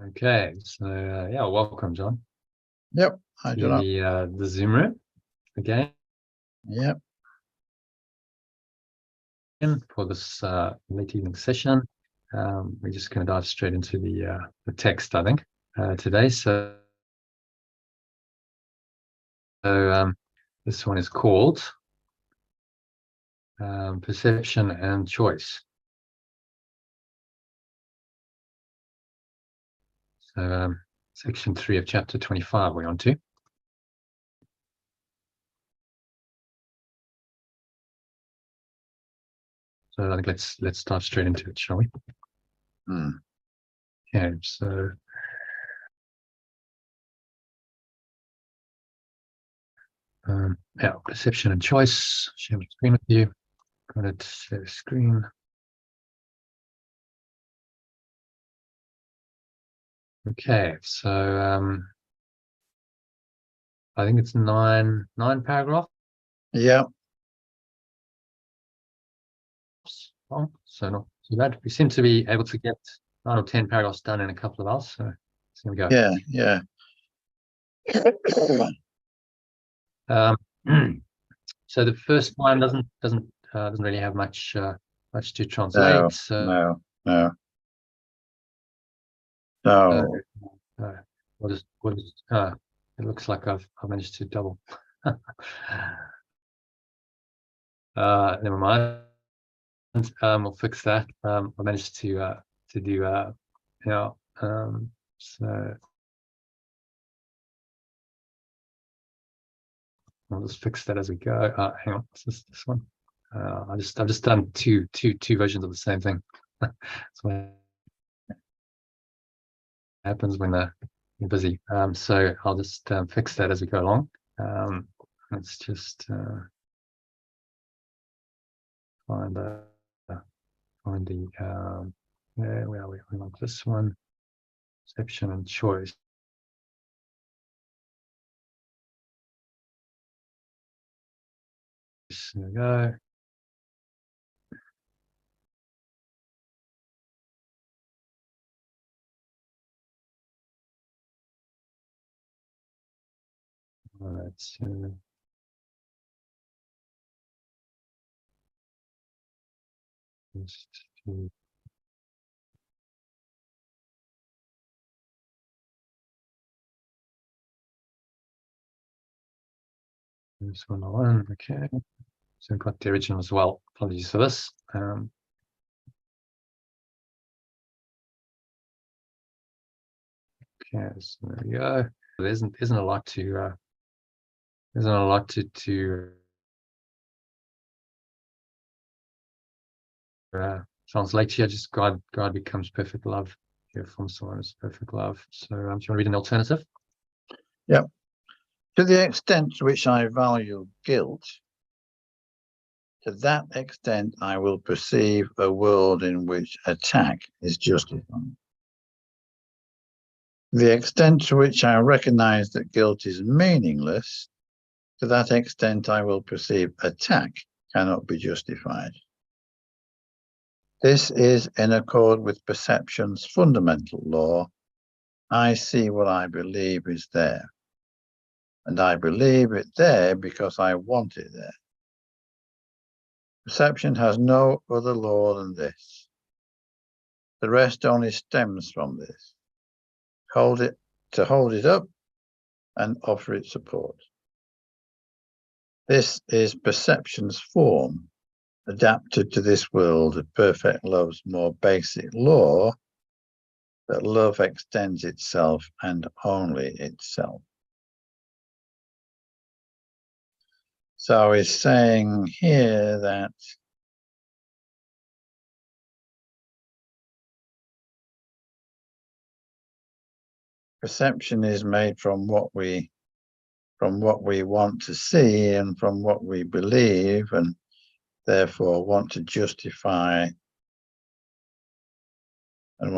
Okay, so yeah, welcome, John, Yep, hi, to John. the Zoom room again Yep, for this late evening session. We're just going to dive straight into the text, I think, today. So this one is called Perception and Choice. So section 3 of chapter 25 we're on to. So I think let's dive straight into it, shall we? Okay, so yeah, perception and choice. Share my screen with you. Got it. Share screen. Okay, so I think it's nine paragraphs. yeah, Long, so not too bad. We seem to be able to get 9 or 10 paragraphs done in a couple of hours. So here we go. yeah. So the first one doesn't really have much to translate. No, So no. What is it looks like I've managed to double. Never mind. We'll fix that. I managed to do so I'll just fix that as we go. Hang on, this one. I've just done two versions of the same thing. That's what happens when you're busy. So I'll just fix that as we go along. Let's just find the where are we? We want this one. Perception and choice. There we go. Let's just do this one on. Okay. So we've got the original as well. Apologies for this. Okay, so there we go. There isn't a lot to translate here. Just God becomes perfect love here from someone is perfect love. So do you want to read an alternative? Yep. To the extent to which I value guilt, to that extent I will perceive a world in which attack is justified. The extent to which I recognize that guilt is meaningless, to that extent I will perceive attack cannot be justified. This is in accord with perception's fundamental law. I see what I believe is there, and I believe it there because I want it there. Perception has no other law than this. The rest only stems from this. To hold it up and offer it support. This is perception's form, adapted to this world of perfect love's more basic law, that love extends itself and only itself. So he's saying here that perception is made from what we want to see and from what we believe, and therefore want to justify and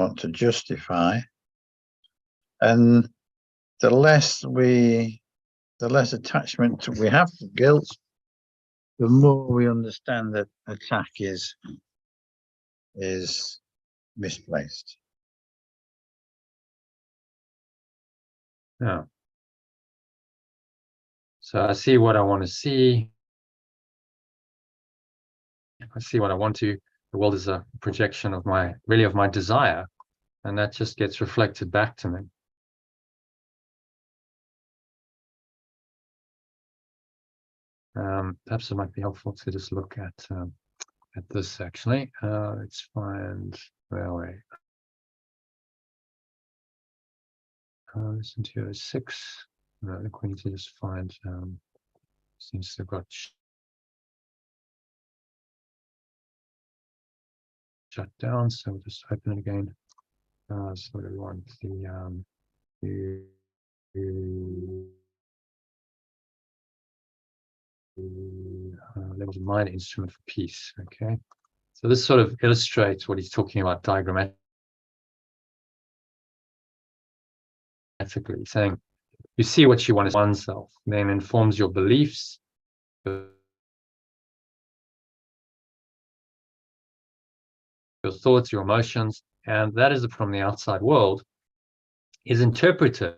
the less attachment we have to guilt, the more we understand that attack is misplaced. Yeah. So I see what I want to see. I see what I want to. The world is a projection of my desire, and that just gets reflected back to me. Perhaps it might be helpful to just look at this actually. Let's find where are we? Listen to 6. I think we need to just find. Seems to have got shut down, so we'll just open it again. So what do we want? The levels of mind instrument for peace. Okay, so this sort of illustrates what he's talking about diagrammatically, saying you see what you want as oneself, then informs your beliefs, your thoughts, your emotions, and that is from the outside world is interpreted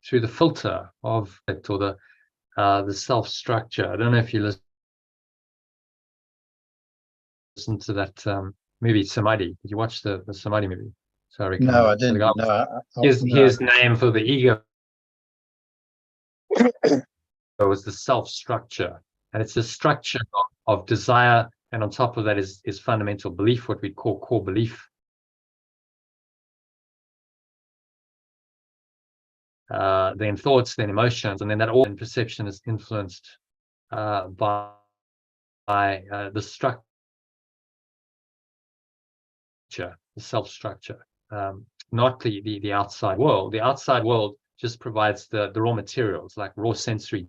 through the filter of it, or the self structure. I don't know if you listen to that movie Samadhi. Did you watch the Samadhi movie? So I recommend No, I it. So didn't. his name for the ego was the self structure, and it's a structure of desire, and on top of that is fundamental belief, what we call core belief. Then thoughts, then emotions, and then that all in perception is influenced by the structure, the self structure, not the outside world. The outside world just provides the raw materials, like raw sensory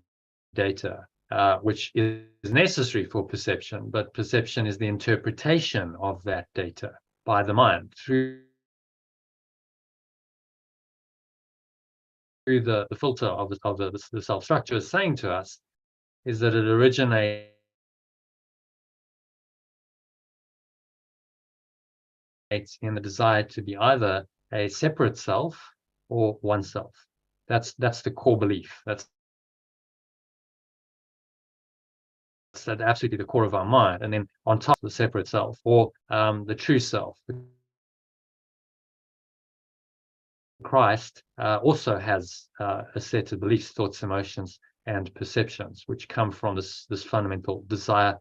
data, which is necessary for perception, but perception is the interpretation of that data by the mind through the filter of the self structure. Is saying to us is that it originates in the desire to be either a separate self or oneself. That's the core belief. That's absolutely the core of our mind. And then on top of the separate self, or the true self, Christ also has a set of beliefs, thoughts, emotions, and perceptions, which come from this fundamental desire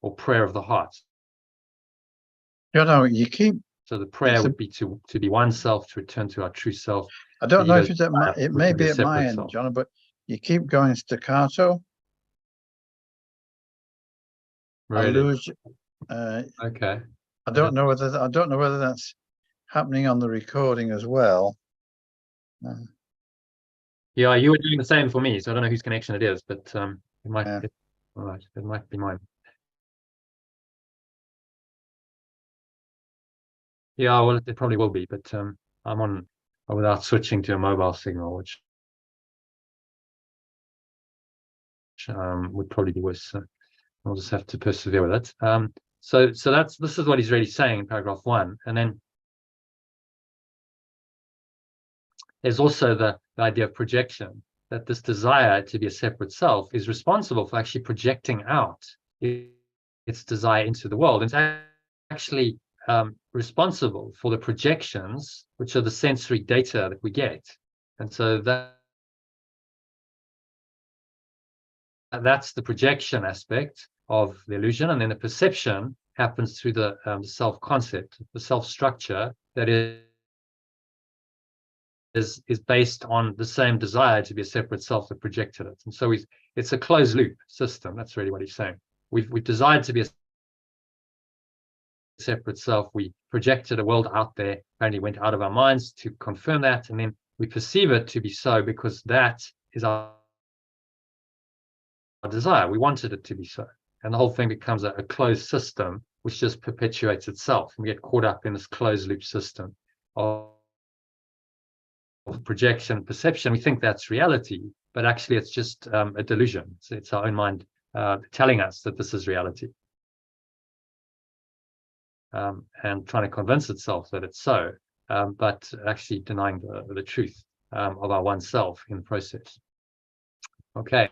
or prayer of the heart. You keep. So the prayer would be to be oneself, to return to our true self. I don't know if it's at my. It may be at my end, John, but you keep going staccato. Really? I lose. Okay. I don't know whether that's happening on the recording as well. Yeah, you were doing the same for me, so I don't know whose connection it is, but it might. Yeah. All right, it might be mine. Yeah, well, it probably will be, but I'm on without switching to a mobile signal, which would probably be worse. So I'll just have to persevere with it. So this is what he's really saying in paragraph 1, and then there's also the idea of projection, that this desire to be a separate self is responsible for actually projecting out its desire into the world. It's actually responsible for the projections, which are the sensory data that we get. And so that's the projection aspect of the illusion. And then the perception happens through the self-concept, the self-structure that is based on the same desire to be a separate self that projected it. And so it's a closed loop system. That's really what he's saying. We've desired to be a separate self. We projected a world out there, apparently went out of our minds to confirm that, and then we perceive it to be so because that is our desire. We wanted it to be so. And the whole thing becomes a closed system which just perpetuates itself. And we get caught up in this closed loop system of projection, perception. We think that's reality, but actually it's just a delusion. It's our own mind telling us that this is reality. and trying to convince itself that it's so, but actually denying the truth of our oneself in the process. Okay,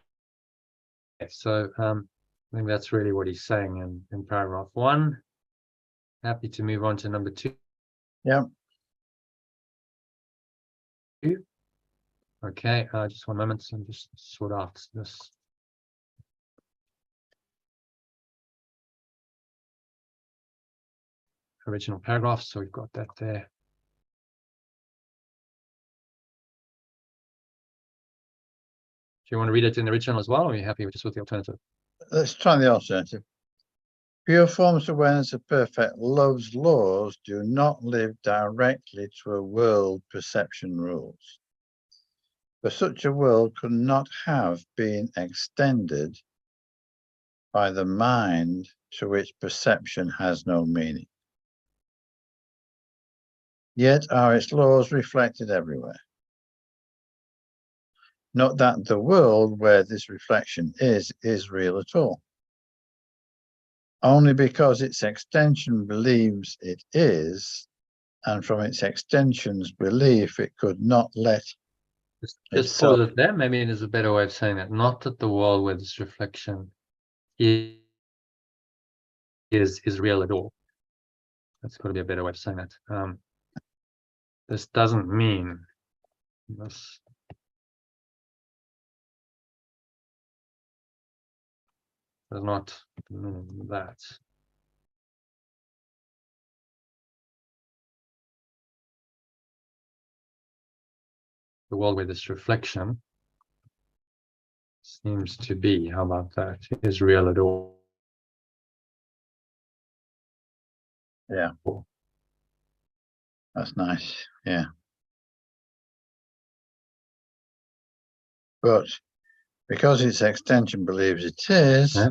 so I think that's really what he's saying in paragraph 1. Happy to move on to number 2. Yeah. Okay, just one moment, so I'm just sort out this. Original paragraph, so we've got that there. Do you want to read it in the original as well, or are you happy just with the alternative? Let's try the alternative. Pure formless awareness of perfect love's laws do not live directly to a world perception rules. For such a world could not have been extended by the mind to which perception has no meaning. Yet are its laws reflected everywhere. Not that the world where this reflection is real at all. Only because its extension believes it is, and from its extension's belief it could not let just pause it there. Maybe there's a better way of saying that. Not that the world where this reflection is real at all. That's got to be a better way of saying that. This doesn't mean this. Does not mean that. The world where this reflection seems to be, how about that, is real at all. Yeah, that's nice. Yeah, but because its extension believes it is, yeah.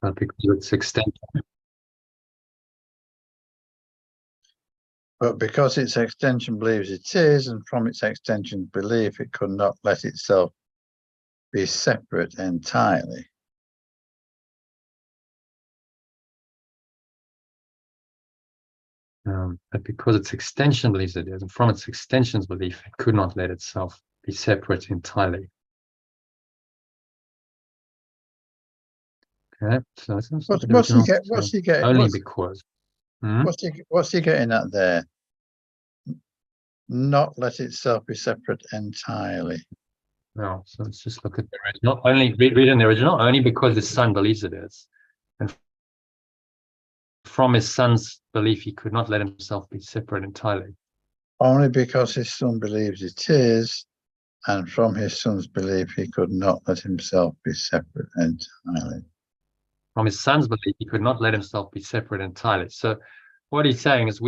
But because its extension. But because its extension believes it is, and from its extension's belief it could not let itself be separate entirely. But because its extension believes it is, and from its extension's belief, it could not let itself be separate entirely. Okay, so What's he getting? Only because. What's he getting at there? Not let itself be separate entirely. No, so let's just look at the original. Only read in the original. Only because his son believes it is, and from his son's belief, he could not let himself be separate entirely. Only because his son believes it is, and from his son's belief, he could not let himself be separate entirely. From his son's belief, he could not let himself be separate entirely. So, what he's saying is,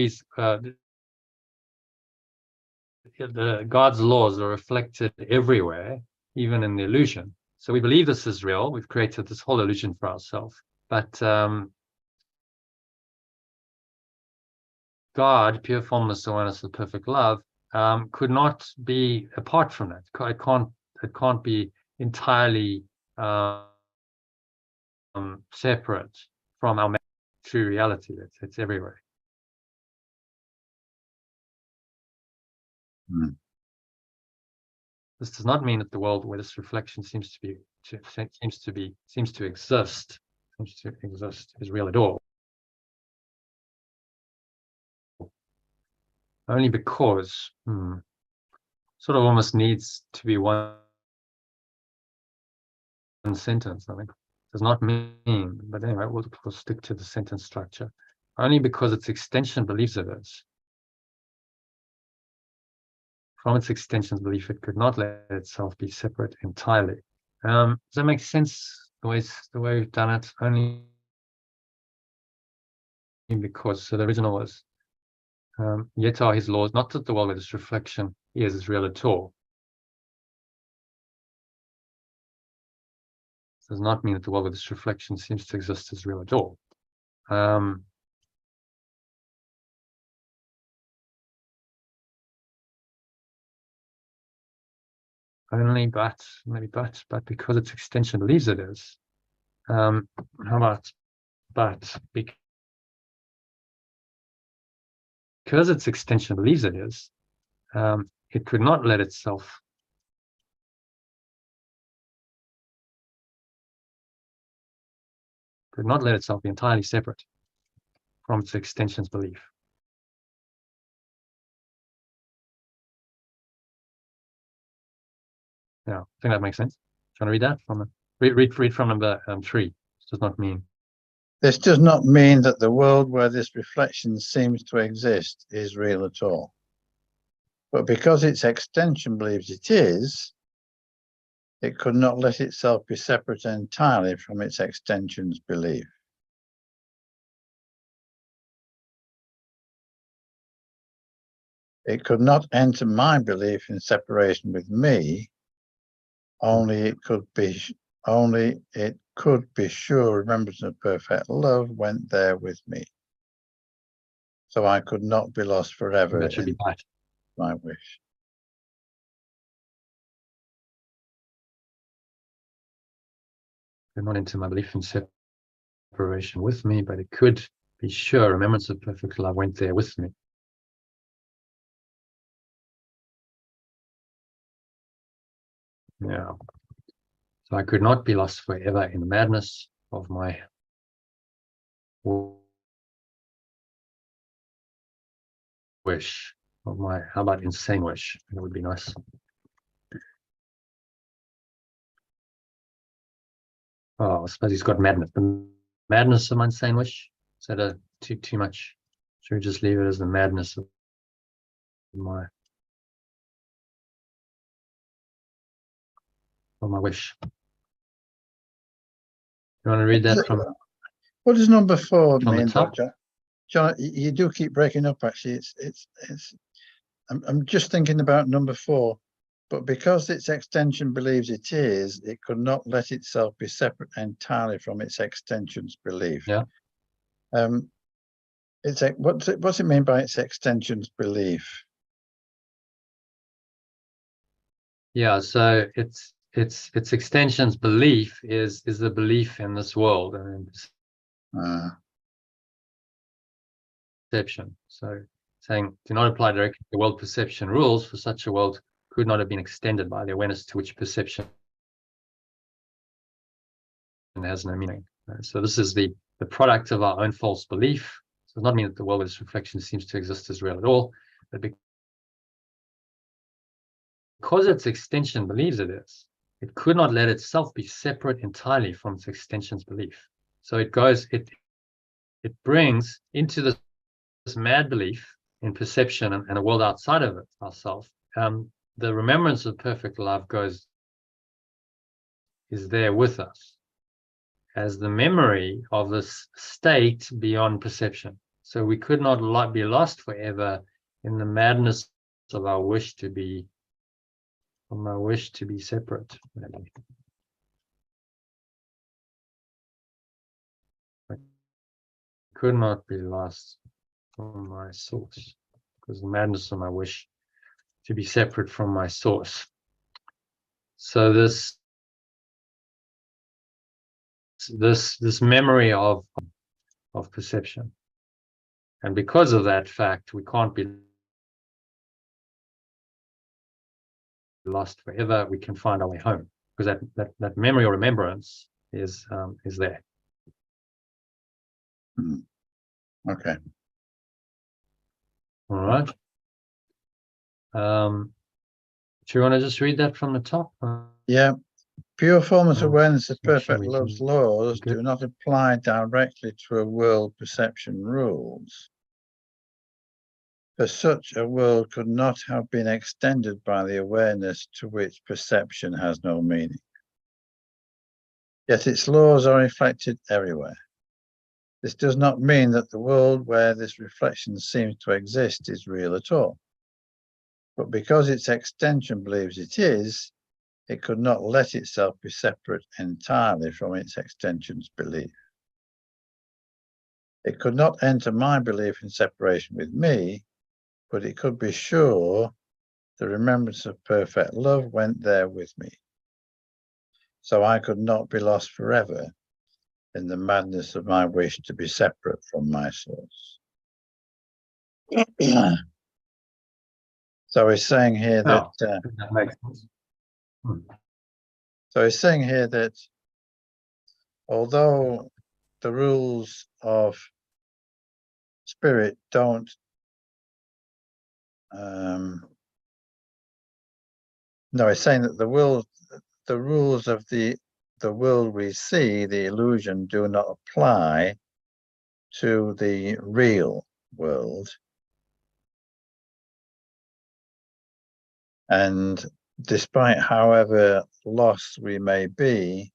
God's laws are reflected everywhere, even in the illusion. So we believe this is real. We've created this whole illusion for ourselves, but God, pure formless awareness of perfect love, could not be apart from that. It can't be entirely separate from our true reality. It's everywhere. This does not mean that the world where this reflection seems to exist is real at all. Only because sort of almost needs to be one sentence, I think. Does not mean, but anyway, we'll stick to the sentence structure. Only because its extension believes it is. From its extension's belief, it could not let itself be separate entirely. Does that make sense? The way we've done it, only because. So the original was, yet are his laws, not that the world where this reflection is real at all. Does not mean that the world where this reflection seems to exist is real at all. Only but because its extension believes it is. How about but because its extension believes it is, it could not let itself be entirely separate from its extension's belief. Yeah, I think that makes sense. Trying to read that from read from number 3. This does not mean. This does not mean that the world where this reflection seems to exist is real at all. But because its extension believes it is, it could not let itself be separate entirely from its extension's belief. It could not enter my belief in separation with me, only it could be sure remembrance of perfect love went there with me. So I could not be lost forever. That should be right. My wish. Not into my belief in separation with me, but it could be sure remembrance of perfect love went there with me. Yeah. So I could not be lost forever in the madness of my wish, of my, how about insane wish? That would be nice. Oh, I suppose he's got madness. The madness of my insane wish. Is that too much? Should we just leave it as the madness of my wish? You want to read that from? What does number 4 mean, though, John? John, you do keep breaking up. Actually, I'm just thinking about number 4. But because its extension believes it is, it could not let itself be separate entirely from its extension's belief. Yeah. What's it mean by its extension's belief? Yeah. So its extension's belief is the belief in this world and perception. So saying do not apply directly to world perception rules, for such a world could not have been extended by the awareness to which perception has no meaning. So this is the product of our own false belief. So it does not mean that the world where this reflection seems to exist is real at all, but because its extension believes it is, it could not let itself be separate entirely from its extension's belief. So it brings into this mad belief in perception and a world outside of it, ourselves. The remembrance of perfect love is there with us as the memory of this state beyond perception. So we could not be lost forever in the madness of our wish to be, separate. Maybe. I could not be lost from my source, because the madness of my wish to be separate from my source. So this memory of perception, and because of that fact, we can't be lost forever. We can find our way home, because that memory or remembrance is there. Okay. All right. Do you want to just read that from the top? Yeah. Pure formless awareness of make sure perfect we love's can- laws Good. do not apply directly to a world perception rules. For such a world could not have been extended by the awareness to which perception has no meaning. Yet its laws are reflected everywhere. This does not mean that the world where this reflection seems to exist is real at all. But because its extension believes it is, it could not let itself be separate entirely from its extension's belief. It could not enter my belief in separation with me, but it could be sure the remembrance of perfect love went there with me. So I could not be lost forever in the madness of my wish to be separate from my source. So he's saying here that. that makes sense. So he's saying here that although the rules of spirit don't no, he's saying that the rules of the world we see, the illusion, do not apply to the real world. And despite however lost we may be,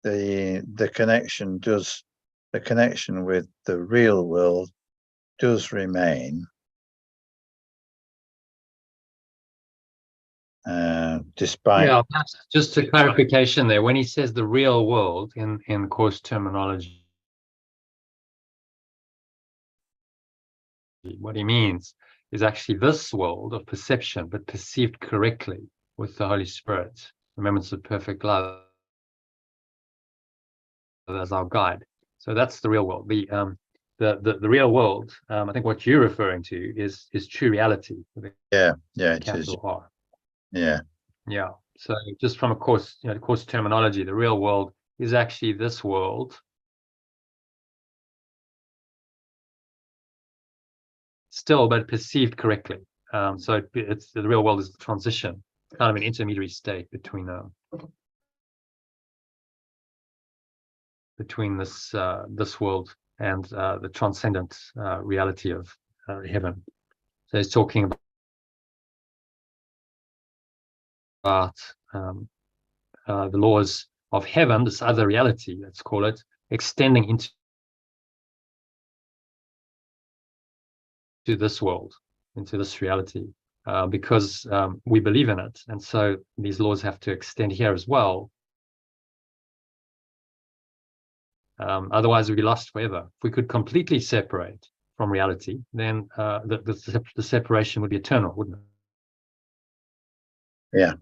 the connection with the real world does remain. Despite, Yeah, just a clarification there. When he says the real world in course terminology, what he means is actually this world of perception, but perceived correctly with the Holy Spirit, remembrance of perfect love as our guide. So that's the real world. The real world, I think what you're referring to is true reality. yeah, it is. R. Yeah. Yeah. So just from a course, course terminology, the real world is actually this world still, but perceived correctly. So it's the real world is the transition, kind of an intermediary state between this world and the transcendent reality of heaven. So he's talking about the laws of heaven, this other reality, let's call it, extending into this world, into this reality, because we believe in it. And so these laws have to extend here as well. Otherwise, we'd be lost forever. If we could completely separate from reality, then the separation would be eternal, wouldn't it? Yeah.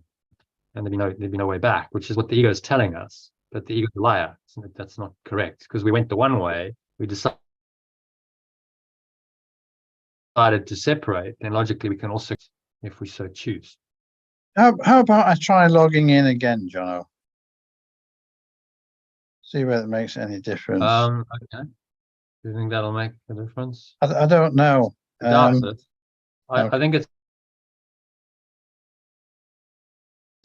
And there'd be no way back, which is what the ego is telling us. But the ego is a liar. That's not correct, because we went the one way. We decided to separate, then logically we can also, if we so choose. How about I try logging in again, Jono? See whether it makes any difference. Okay. Do you think that'll make a difference? I don't know. I doubt it. Okay. I think it's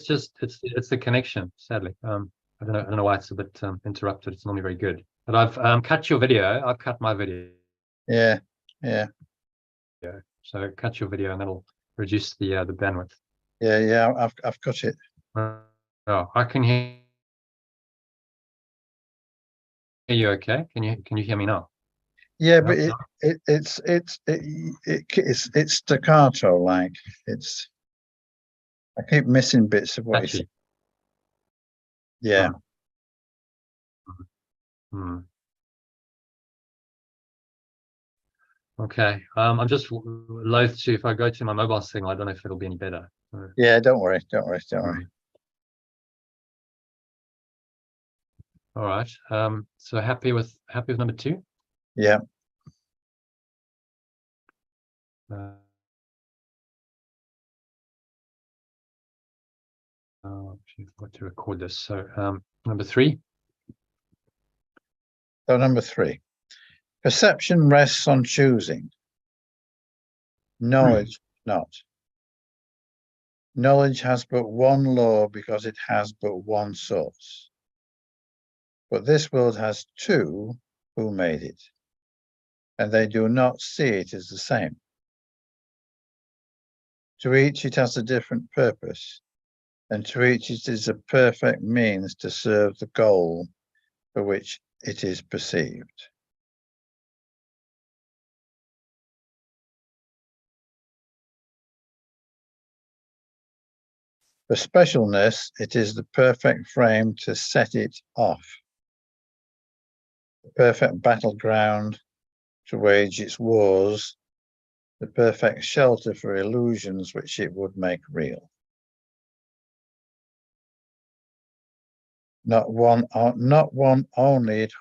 just it's the connection, sadly. I don't know why it's a bit interrupted. It's normally very good. But I've cut your video. I've cut my video. Yeah. So cut your video and that'll reduce the bandwidth. Yeah. I've cut it. Oh, I can hear you. Okay. Can you hear me now? Yeah, but it's staccato, like I keep missing bits of what you said. Yeah. Okay. I'm just loath to, if I go to my mobile signal, I don't know if it'll be any better. Yeah, don't worry. All right. So happy with number 2? Yeah. I've got to record this. So number 3. So number 3. Perception rests on choosing. Knowledge not. Knowledge has but one law because it has but one source. But this world has 2 who made it, and they do not see it as the same. To each it has a different purpose, and to each it is a perfect means to serve the goal for which it is perceived. For specialness, it is the perfect frame to set it off, the perfect battleground to wage its wars, the perfect shelter for illusions which it would make real. Not one only it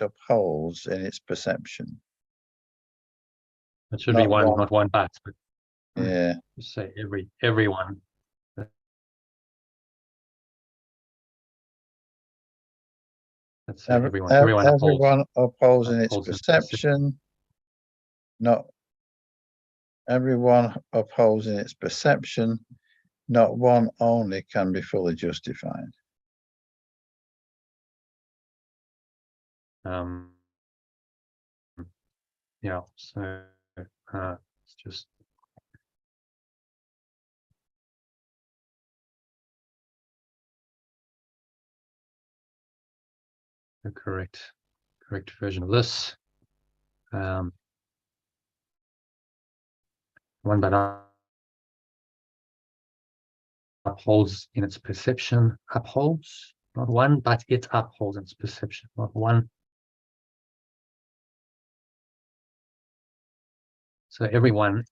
upholds in its perception, It should be one, not one but. Yeah. Just say everyone. Let's say everyone. Everyone opposing its perception. Not everyone opposing its perception. Not one only can be fully justified. Yeah, so it's just the correct version of this. One that upholds in its perception, upholds, not one, but it upholds in its perception, not one. So everyone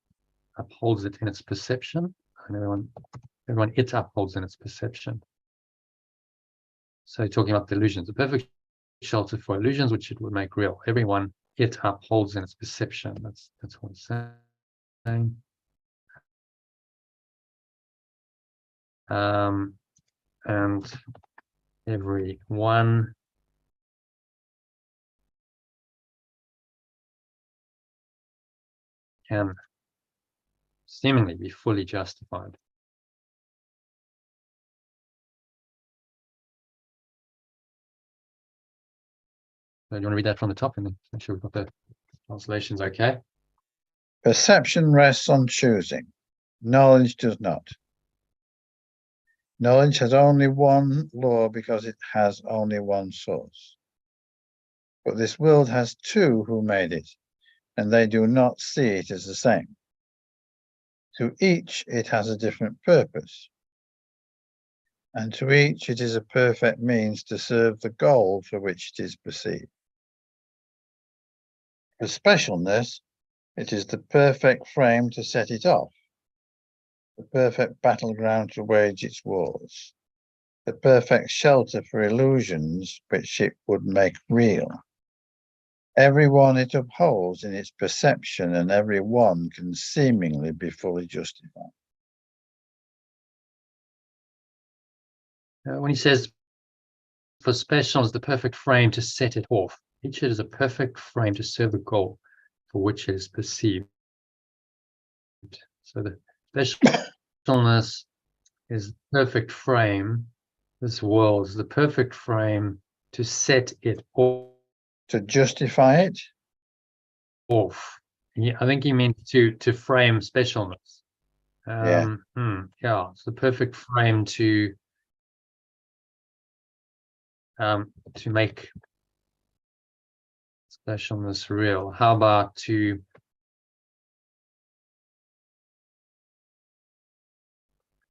upholds it in its perception, and everyone it upholds in its perception. So talking about the illusions, the perfect shelter for illusions, which it would make real. Everyone it upholds in its perception. That's what it's saying. And everyone can seemingly be fully justified. So you want to read that from the top and then make sure we've got the translations okay? Perception rests on choosing. Knowledge does not. Knowledge has only one law because it has only one source. But this world has two who made it, and they do not see it as the same. To each it has a different purpose, and to each it is a perfect means to serve the goal for which it is perceived. For specialness, it is the perfect frame to set it off, the perfect battleground to wage its wars, the perfect shelter for illusions which it would make real. Every one it upholds in its perception, and every one can seemingly be fully justified. When he says for special is the perfect frame to set it off, each is a perfect frame to serve the goal for which it is perceived. So the specialness is the perfect frame. This world is the perfect frame to set it off. To justify it? Off. Yeah, I think he meant to frame specialness. Yeah, it's the perfect frame to make specialness real. How about to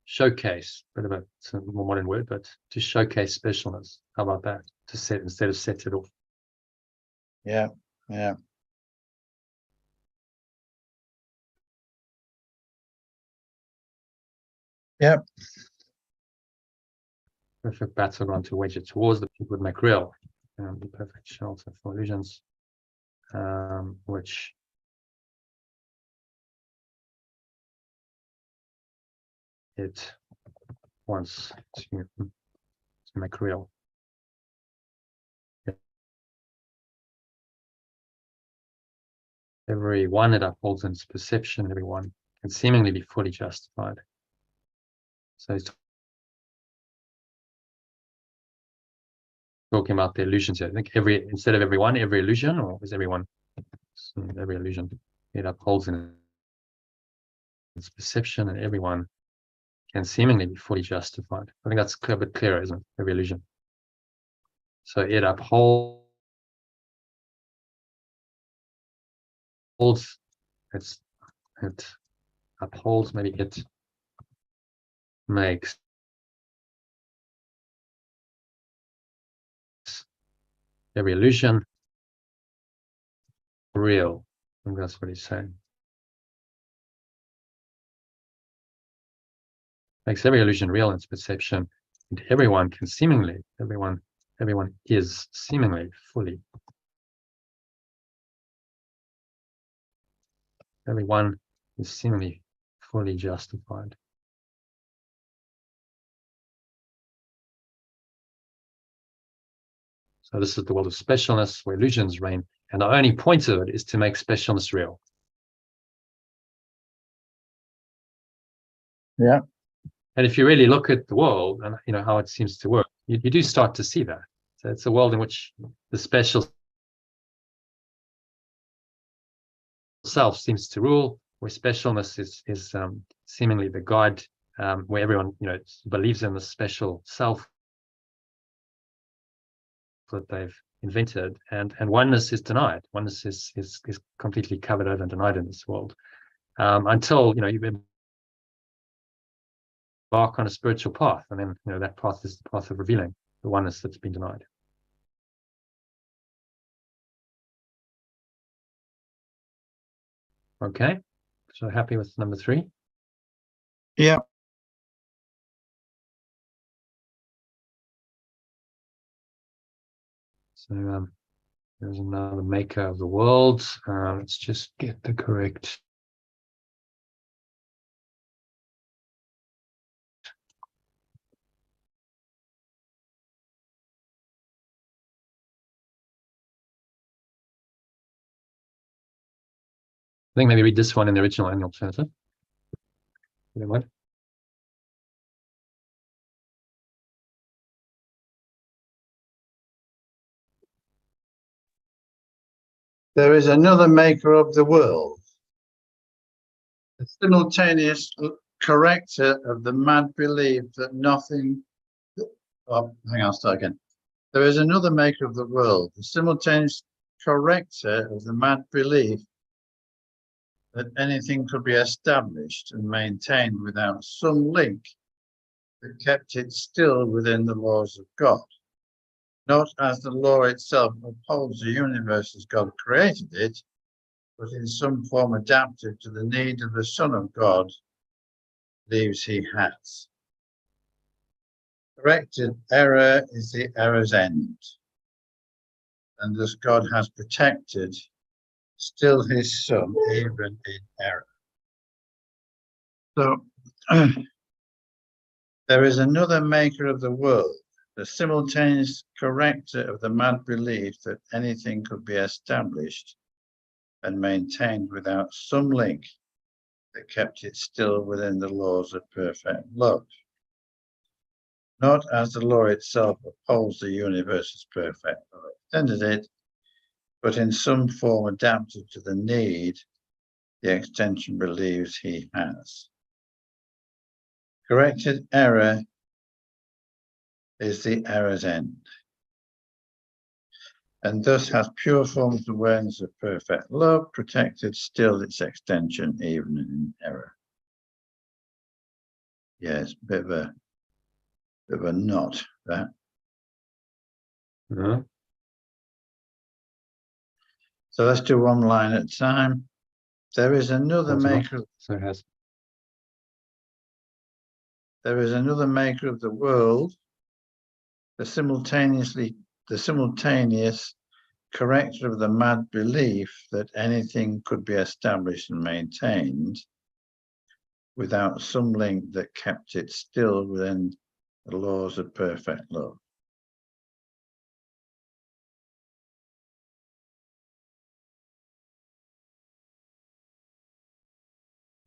showcase, bit of it's a more modern word, but to showcase specialness. How about that? To set instead of set it off. Yeah. Yep. Perfect battleground to wage it towards the people would make real. The perfect shelter for illusions, which it wants to make real. Every one it upholds in its perception, every one can seemingly be fully justified. So he's talking about the illusions here. I think instead of everyone, every illusion, or is everyone? Every illusion it upholds in its perception, and everyone can seemingly be fully justified. I think that's a bit clearer, isn't it? Every illusion. So it upholds it upholds, maybe it makes every illusion real. I think that's what he's saying. Makes every illusion real in its perception, and everyone can seemingly, everyone is seemingly fully Every one is seemingly fully justified. So this is the world of specialness where illusions reign, and the only point of it is to make specialness real. Yeah. And if you really look at the world and how it seems to work, you do start to see that. So it's a world in which the special self seems to rule, where specialness is seemingly the God, where everyone believes in the special self that they've invented, and oneness is denied. Oneness is completely covered over and denied in this world, until you embark on a spiritual path, and then that path is the path of revealing the oneness that's been denied. Okay, so happy with number 3? Yeah. So there's another maker of the world. Let's just get the correct. I think maybe read this one in the original and the alternative. You don't mind? There is another maker of the world, a simultaneous corrector of the mad belief that nothing. Oh, hang on, start again. There is another maker of the world, the simultaneous corrector of the mad belief that anything could be established and maintained without some link that kept it still within the laws of God, not as the law itself upholds the universe as God created it, but in some form adapted to the need of the Son of God believes he has. Corrected error is the error's end, and thus God has protected still his Son even in error. So there is another maker of the world, the simultaneous corrector of the mad belief that anything could be established and maintained without some link that kept it still within the laws of perfect love, not as the law itself upholds the universe as perfect or extended it, but in some form adapted to the need the extension believes he has. Corrected error is the error's end, and thus has pure forms of awareness of perfect love, protected still its extension even in error. Yes, a bit of a knot, that. Uh-huh. So let's do one line at a time. There is another maker. So it has. There is another maker of the world, the simultaneous corrector of the mad belief that anything could be established and maintained without some link that kept it still within the laws of perfect love.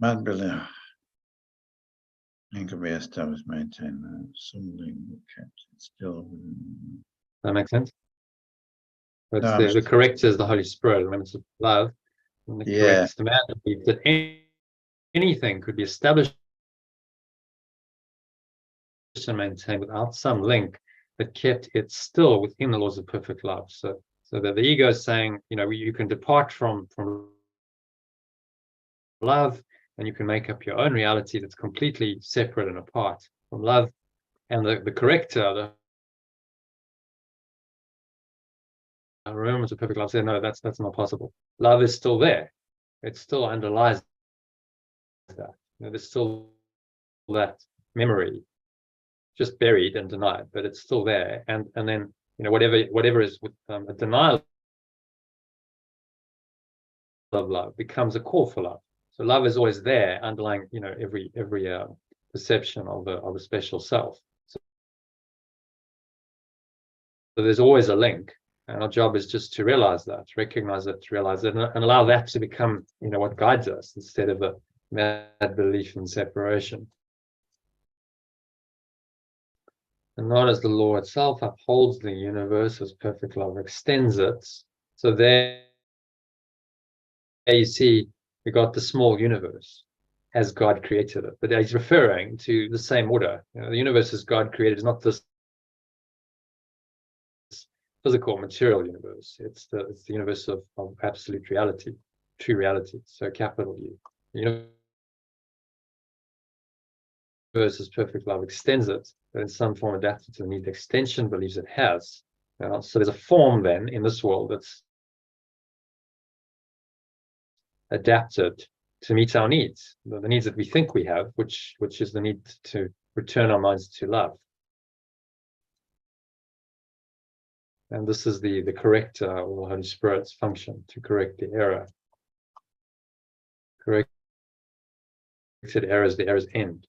Mad belief can be established, maintained without some link that kept it still within. That makes sense. But No, the corrector is the Holy Spirit. Remember, it's love. And the corrects the mad belief that anything could be established and maintained without some link that kept it still within the laws of perfect love. So that the ego is saying, you can depart from love, and you can make up your own reality that's completely separate and apart from love. And the corrector, the remembrance of perfect love, said, no, that's not possible. Love is still there. It still underlies that. There's still that memory, just buried and denied, but it's still there. And then whatever is with a denial of love becomes a call for love. So love is always there, underlying, every perception of a special self. So there's always a link, and our job is just to realize that, recognize it, realize it, and allow that to become, what guides us, instead of a mad belief in separation. And not as the law itself upholds the universe as perfect love extends it. So there you see, we got the small universe as God created it, but he's referring to the same order. The universe as God created is not this physical, material universe. It's the universe of absolute reality, true reality. So capital U. The universe as perfect love extends it, but in some form adapted to the need the extension believes it has. So there's a form then in this world that's adapted to meet our needs, the needs that we think we have, which is the need to return our minds to love. And this is the corrector, or the Holy Spirit's function, to correct the error. Corrected errors, the errors end.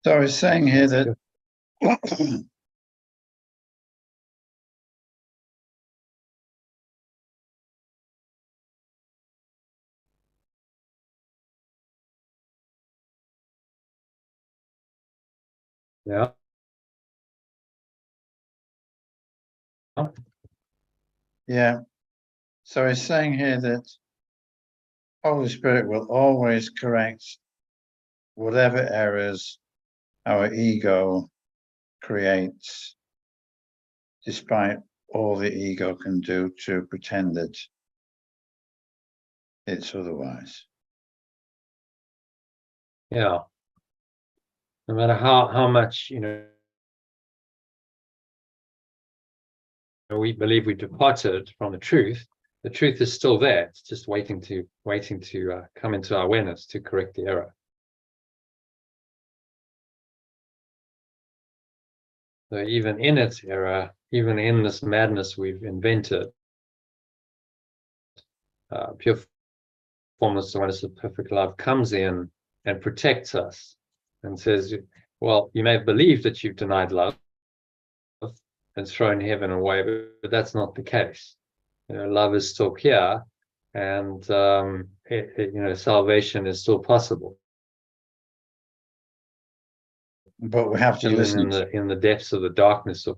So I was saying here that Yeah. yeah. So I was saying here that Holy Spirit will always correct whatever errors our ego creates, despite all the ego can do to pretend that it's otherwise. Yeah. No matter how much, we believe we departed from the truth is still there. It's just waiting to come into our awareness to correct the error. So even in its error, even in this madness we've invented, pure formless awareness of perfect love comes in and protects us and says, well, you may have believed that you've denied love and thrown heaven away, but that's not the case. Love is still here, and salvation is still possible. But we have to even listen in the depths of the darkness of.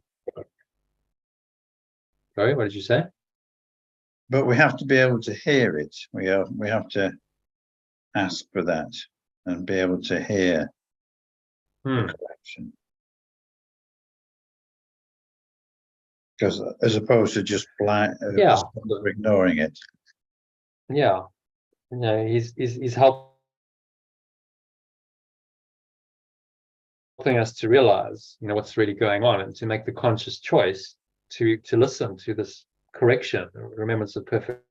Sorry, what did you say? But we have to be able to hear it. We have to ask for that and be able to hear the correction. Because as opposed to just ignoring it. Yeah. He's helping us to realize, what's really going on, and to make the conscious choice to listen to this correction, remembrance of perfect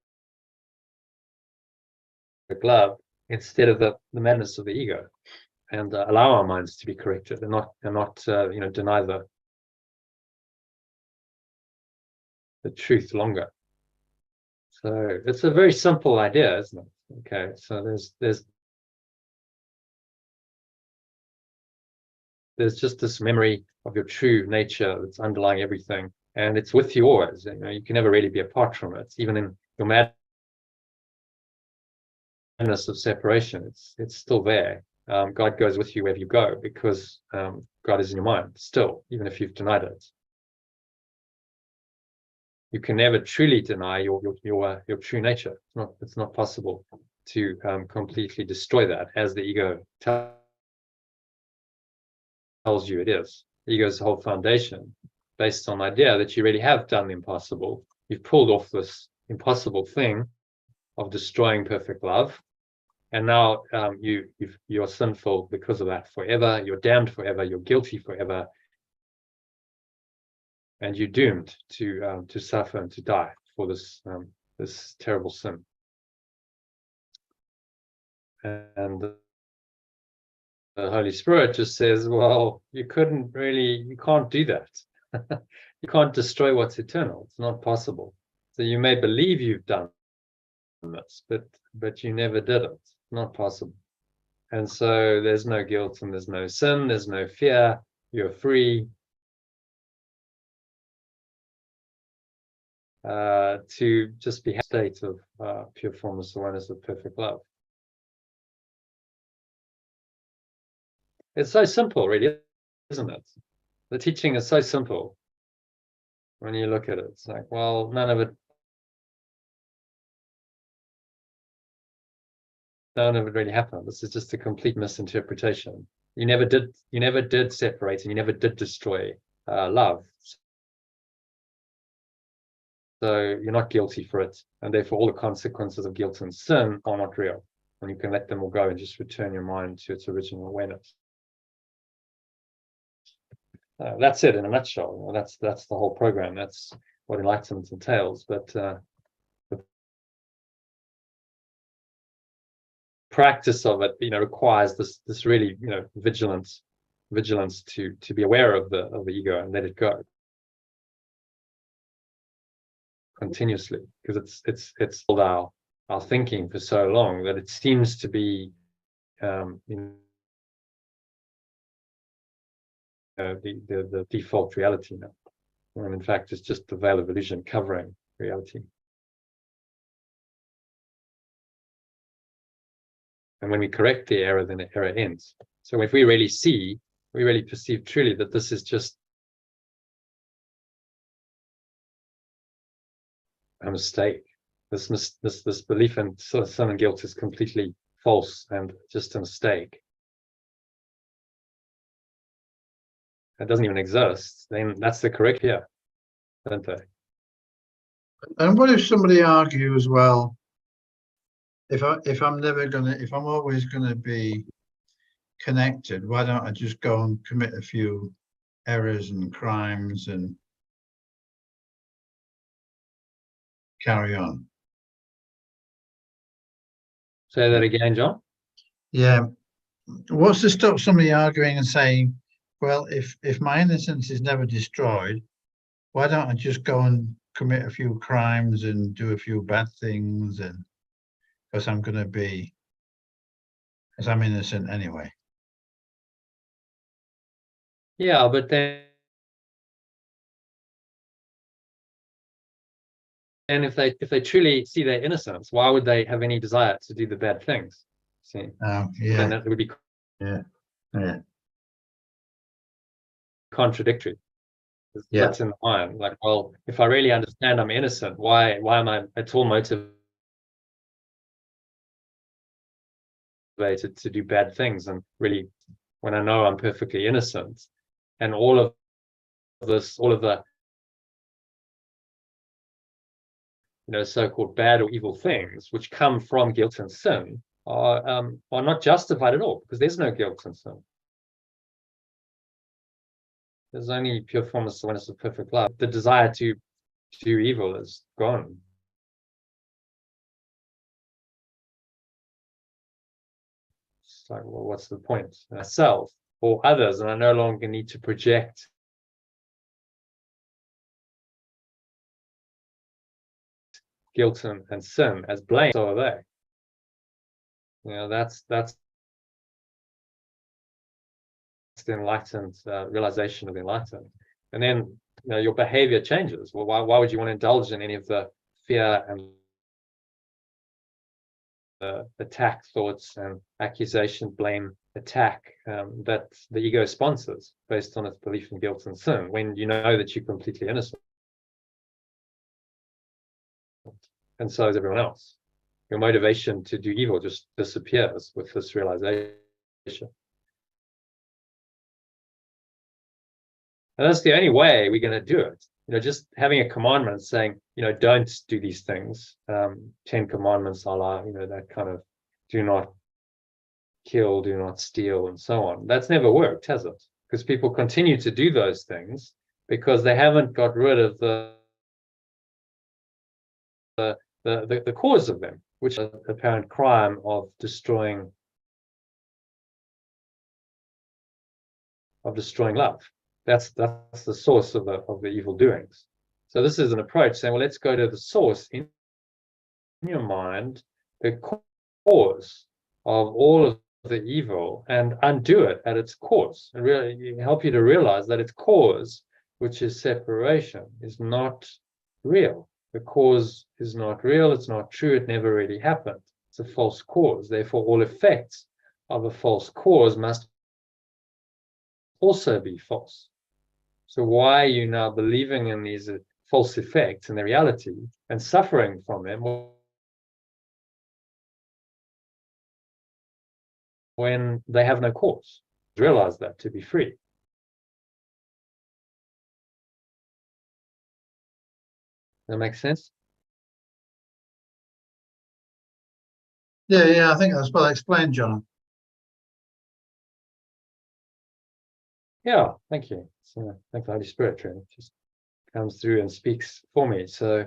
love, instead of the madness of the ego, and allow our minds to be corrected, and not deny the truth longer. So it's a very simple idea, isn't it? Okay, so there's just this memory of your true nature that's underlying everything, and it's with you always. You can never really be apart from it, even in your madness of separation. It's still there. God goes with you wherever you go, because God is in your mind still, even if you've denied it. You can never truly deny your true nature. It's not possible to completely destroy that, as the ego tells you it is. The ego's whole foundation, based on the idea that you really have done the impossible. You've pulled off this impossible thing of destroying perfect love, and now you're sinful because of that forever. You're damned forever. You're guilty forever, and you're doomed to suffer and to die for this terrible sin. And Holy Spirit just says, well, you can't do that. You can't destroy what's eternal. It's not possible. So you may believe you've done this, but you never did it. It's not possible. And so there's no guilt and there's no sin, there's no fear. You're free to just be a state of pure formless awareness of perfect love. It's so simple, really, isn't it? The teaching is so simple when you look at it. It's like, well, none of it really happened. This is just a complete misinterpretation. You never did separate, and you never did destroy love. So you're not guilty for it, and therefore all the consequences of guilt and sin are not real. And you can let them all go and just return your mind to its original awareness. That's it in a nutshell. That's the whole program. That's what enlightenment entails. But the practice of it, requires this really, vigilance to be aware of the ego and let it go continuously, because it's all our thinking for so long that it seems to be the default reality now, when in fact it's just the veil of illusion covering reality. And when we correct the error, then the error ends. So if we really perceive truly that this is just a mistake, this belief in sin and guilt is completely false and just a mistake, it doesn't even exist, then that's the correct fear, don't they? And what if somebody argues, well, if I'm always gonna be connected, why don't I just go and commit a few errors and crimes and carry on? Say that again, John. Yeah. What's to stop somebody arguing and saying, well, if my innocence is never destroyed, why don't I just go and commit a few crimes and do a few bad things, and because I'm innocent anyway. Yeah, but then if they truly see their innocence, why would they have any desire to do the bad things? See, Yeah. then that would be Yeah. contradictory. Yeah. That's in the mind. Like, well, if I really understand I'm innocent, why am I at all motivated to do bad things? And really, when I know I'm perfectly innocent, and all of the so-called bad or evil things which come from guilt and sin are not justified at all, because there's no guilt and sin. There's only pure formless awareness of perfect love. The desire to do evil is gone. It's like, well, what's the point? Myself or others, and I no longer need to project guilt and sin as blame. So are they. That's the enlightened realization of the enlightened. And then your behavior changes. Well, why would you want to indulge in any of the fear and attack thoughts and accusation, blame, attack that the ego sponsors based on its belief in guilt and sin, when you know that you're completely innocent? And so is everyone else. Your motivation to do evil just disappears with this realization. And that's the only way we're going to do it. Just having a commandment saying, don't do these things. 10 commandments, Allah, that kind of do not kill, do not steal, and so on. That's never worked, has it? Because people continue to do those things because they haven't got rid of the cause of them, which is the apparent crime of destroying of destroying love. That's the source of the evil doings. So this is an approach saying, well, let's go to the source in your mind, the cause of all of the evil, and undo it at its cause, and really help you to realize that its cause, which is separation, is not real. The cause is not real, it's not true, it never really happened. It's a false cause. Therefore, all effects of a false cause must also be false. So why are you now believing in these false effects and their reality and suffering from them when they have no cause? Realize that to be free. That makes sense? Yeah, I think that's well explained, John. Yeah, thank you. So, thank the Holy Spirit, really. Just comes through and speaks for me. So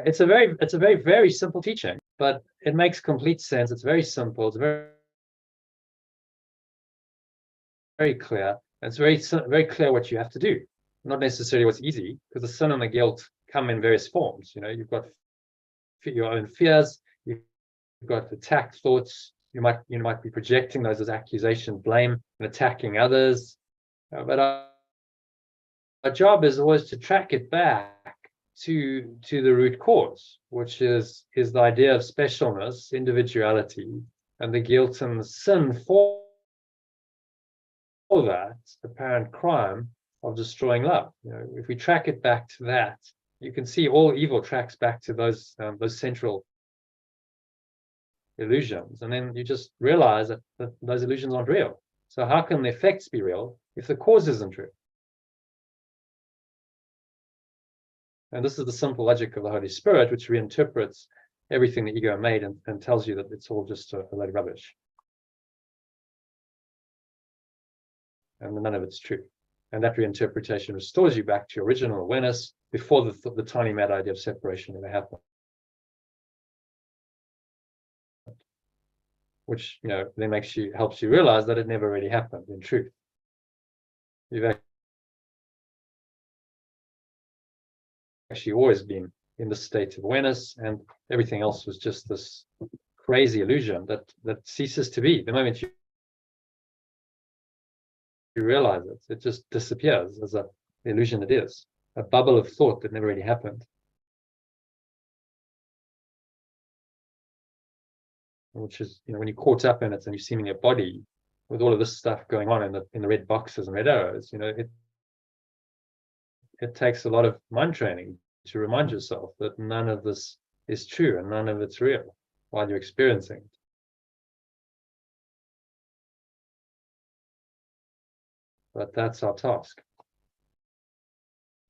it's a very simple teaching, but it makes complete sense. It's very simple. It's very clear. It's very clear what you have to do. Not necessarily what's easy, because the sin and the guilt come in various forms. You've got your own fears. You've got attack thoughts. You might be projecting those as accusation, blame, and attacking others. But our job is always to track it back to the root cause, which is the idea of specialness, individuality, and the guilt and the sin for that apparent crime of destroying love. If we track it back to that, you can see all evil tracks back to those central illusions, and then you just realize that those illusions aren't real. So how can the effects be real if the cause isn't real? And this is the simple logic of the Holy Spirit, which reinterprets everything the ego made and tells you that it's all just a load of rubbish. And none of it's true. And that reinterpretation restores you back to your original awareness before the tiny mad idea of separation ever happened. Which then helps you realize that it never really happened in truth. You've actually always been in this state of awareness, and everything else was just this crazy illusion that ceases to be. The moment you realize it just disappears as the illusion it is, a bubble of thought that never really happened. Which is, when you're caught up in it and you're seeing your body with all of this stuff going on in the red boxes and red arrows, it takes a lot of mind training to remind yourself that none of this is true and none of it's real while you're experiencing it. But that's our task.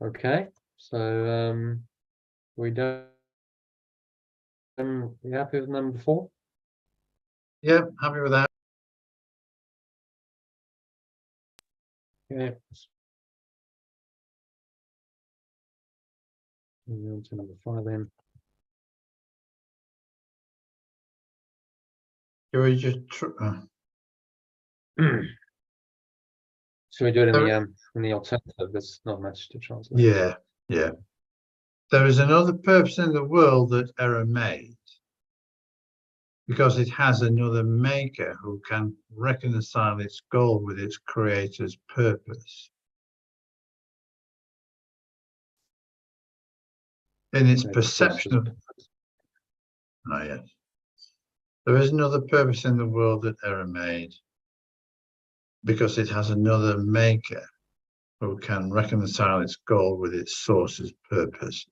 Okay, so we don't. You happy with number 4? Yeah, happy with that. Yeah. On to number 5 then. Should we just Should we do it in the alternative? There's not much to translate. Yeah. There is another purpose in the world that error made, because it has another maker who can reconcile its goal with its creator's purpose. In its perception of... Oh, yes. There is another purpose in the world that error made, because it has another maker who can reconcile its goal with its source's purpose.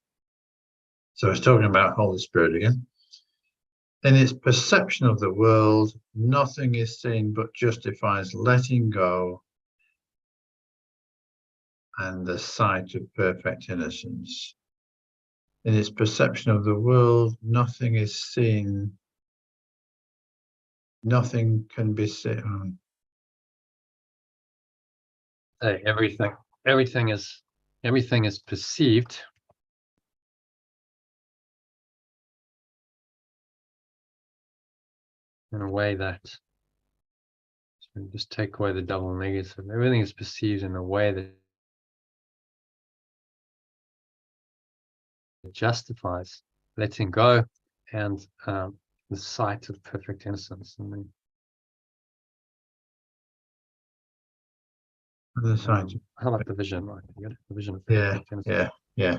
So it's talking about Holy Spirit again. In its perception of the world, nothing is seen but justifies letting go and the sight of perfect innocence. In its perception of the world, nothing is seen, nothing can be seen. Everything is perceived. in a way that, so just take away the double negative. Everything is perceived in a way that it justifies letting go and the sight of perfect innocence. And then, The sight. how about the vision? Right, you got the vision of Yeah, perfect innocence. yeah.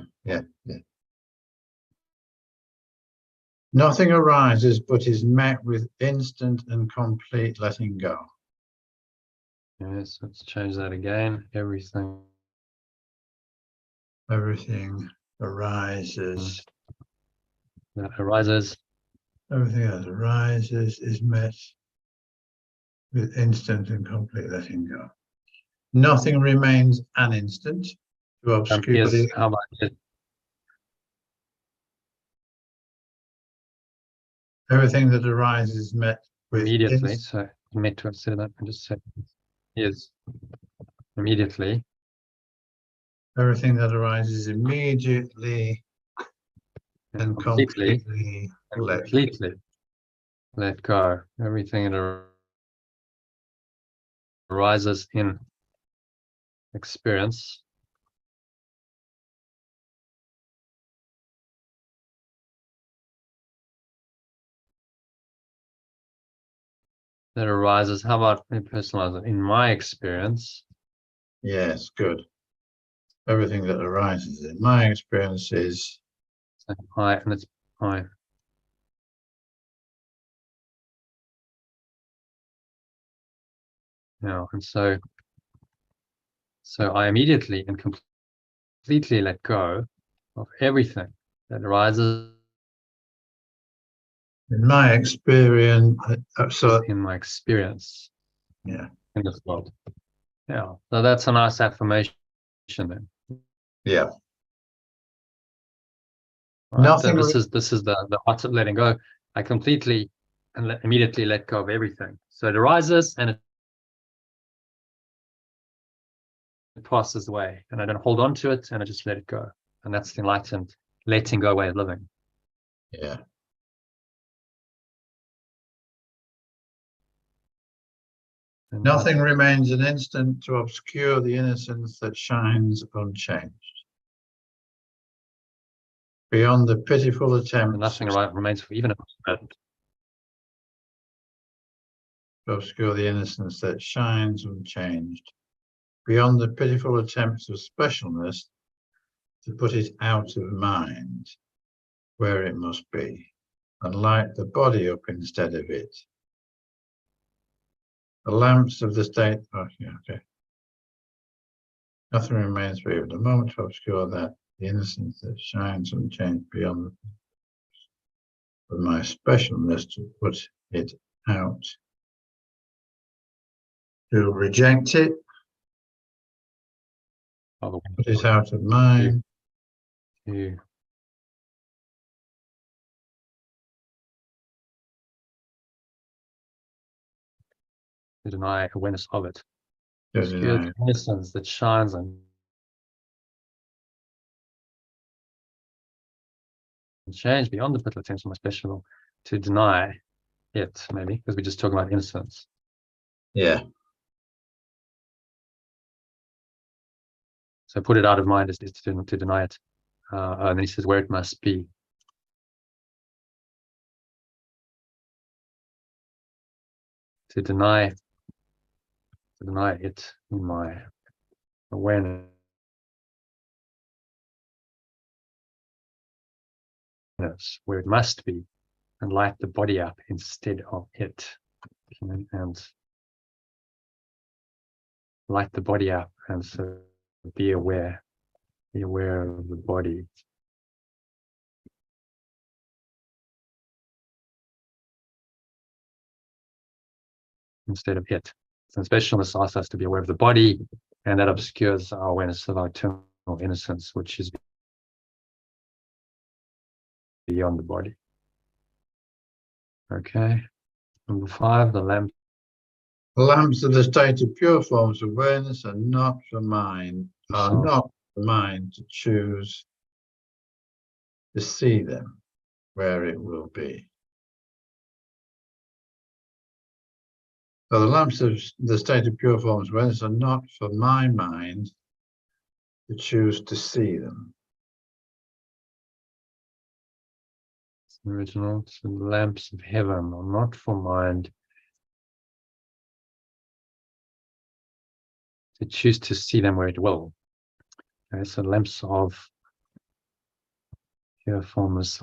Nothing arises but is met with instant and complete letting go. Yes, let's change that again. Everything Arises. that arises. Everything that arises is met with instant and complete letting go. Nothing remains an instant to obscure Yes, how about it? everything that arises is met with Immediately? So I meant to have said that and just said yes. Immediately. everything that arises immediately and completely let go. Everything that arises in experience that arises. How about me personalize it? In my experience. Yes, good. Everything that arises in my experience is I, and it's I. Now, and so I immediately and completely let go of everything that arises in my experience. So in my experience. Yeah. In this world. Yeah. So that's a nice affirmation then. Yeah. Right? Nothing. This is the art of letting go. I completely and immediately let go of everything. So it arises and it passes away, and I don't hold on to it, and I just let it go. And that's the enlightened letting go way of living. Yeah. And nothing remains an instant to obscure the innocence that shines unchanged. Beyond the pitiful attempts nothing remains for even a moment. To obscure the innocence that shines unchanged. Beyond the pitiful attempts of specialness to put it out of mind where it must be and light the body up instead of it. The lamps of the state. Oh, yeah, okay. Nothing remains for even a moment to obscure that the innocence that shines unchanged beyond of my specialness to put it out. To reject it, put it out of mind. To deny awareness of it. Obscure the innocence that shines and change beyond the pitiful attempts of my special to deny it, maybe, because we're just talking about innocence. Yeah. So put it out of mind is to deny it. And then he says where it must be. To deny it in my awareness, where it must be, and light the body up instead of it. And light the body up, and so be aware of the body. Instead of it. So specialness asks us to be aware of the body, and that obscures our awareness of our eternal innocence, which is beyond the body. Okay. Number 5, the lamp. The lamps of the state of pure forms of awareness are not for mind, to choose to see them where it will be. Well, the lamps of the state of pure formless awareness are not for my mind to choose to see them. Original. So the lamps of heaven are not for mind to choose to see them where it will. Okay, so lamps of pure formless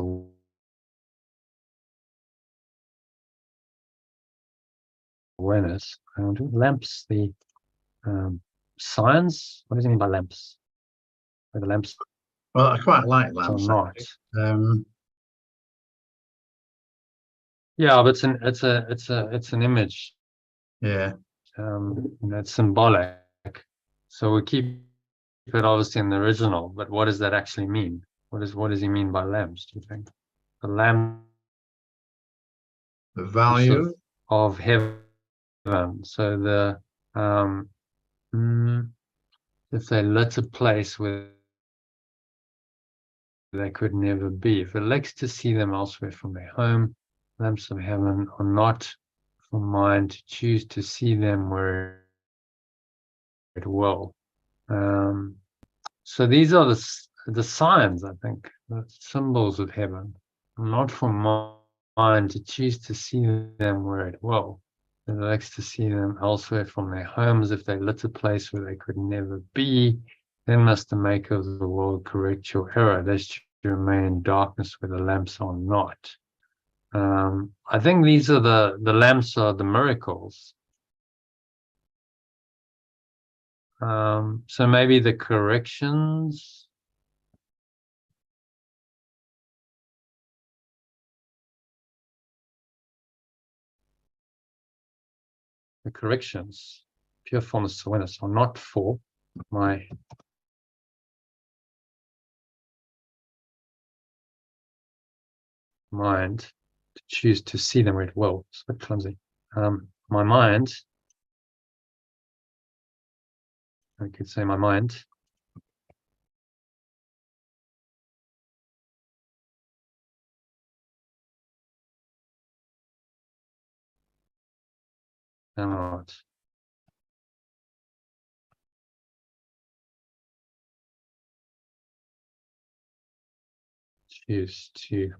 awareness. Lamps, the signs. What does he mean by lamps? Where the lamps Well, I quite like are lamps. not. Yeah, but it's an image. Yeah. It's symbolic. So we keep it obviously in the original, but what does that actually mean? What does he mean by lamps, do you think? The lamps The value of heaven. So the if they lit a place where they could never be, if it likes to see them elsewhere from their home, lamps of heaven are not for mind to choose to see them where it will. So these are the signs, I think, the symbols of heaven, not for mind to choose to see them where it will. It likes to see them elsewhere from their homes. If they lit a place where they could never be, then must the maker of the world correct your error, lest you remain in darkness where the lamps are not. I think these are the lamps are the miracles. So maybe the corrections. The corrections, pure formless awareness, are not for my mind to choose to see them where it will. It's a bit clumsy. My mind, I could say my mind cannot choose to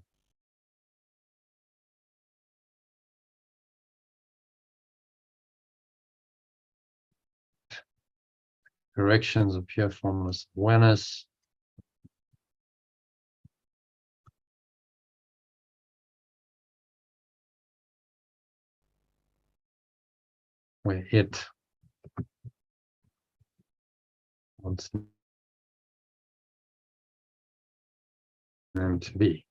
corrections of pure formless awareness. Where it wants them to be.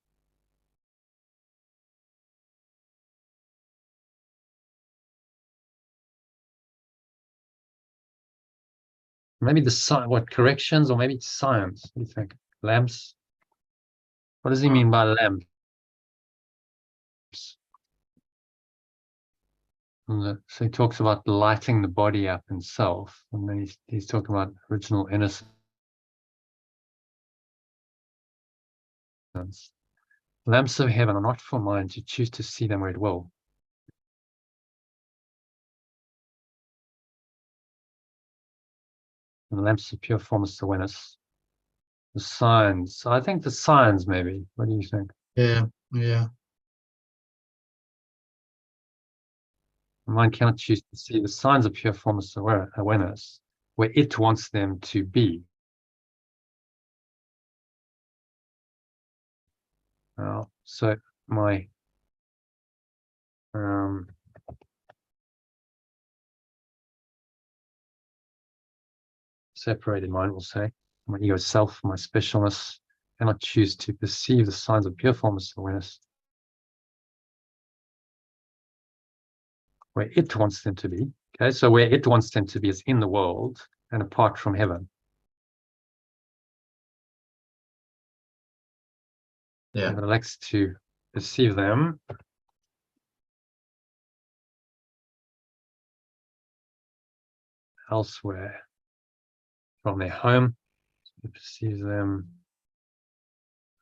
Maybe what corrections, or maybe it's science. What do you think? Lamps? What does he mean by lamps? So he talks about lighting the body up in self, and then he's talking about original innocence. Lamps of heaven are not for mind to choose to see them where it will. And the lamps of pure formless awareness. The signs. I think the signs, maybe. What do you think? Yeah, yeah. Mind cannot choose to see the signs of pure formless awareness where it wants them to be. So my separated mind will say, my ego self, my specialness, cannot choose to perceive the signs of pure formless awareness where it wants them to be. Okay, so where it wants them to be is in the world and apart from heaven. Yeah. It likes to perceive them elsewhere from their home. It perceives them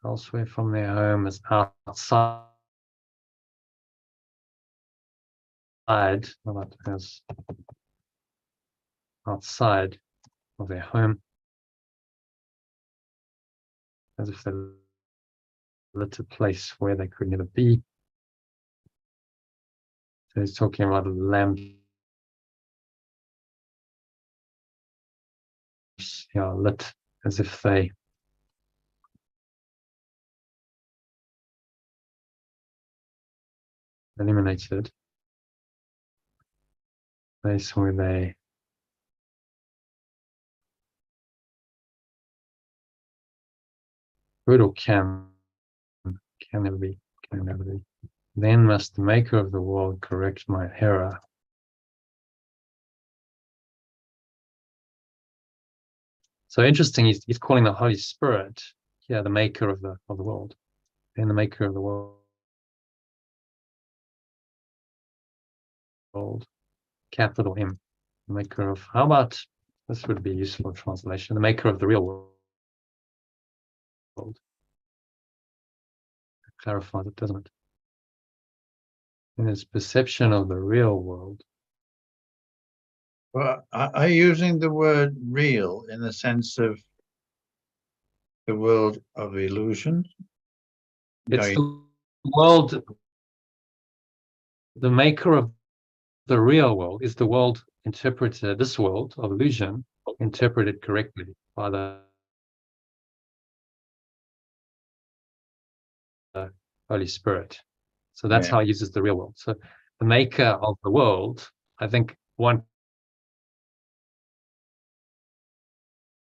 elsewhere from their home as outside as outside of their home, as if they lit a place where they could never be. So he's talking about a lamp, lit as if they illuminated place where they could or can never be, can never be. Then must the maker of the world correct my error. So interesting, he's calling the Holy Spirit, the maker of the world, and the maker of the world, capital M, the maker of, how about, this would be a useful translation, the maker of the real world. It clarifies it, doesn't it? In his perception of the real world. Well, are you using the word real in the sense of the world of illusion? It's the world, the maker of the real world is the world interpreted, this world of illusion, interpreted correctly by the Holy Spirit. So that's how he uses the real world. So the maker of the world, I think one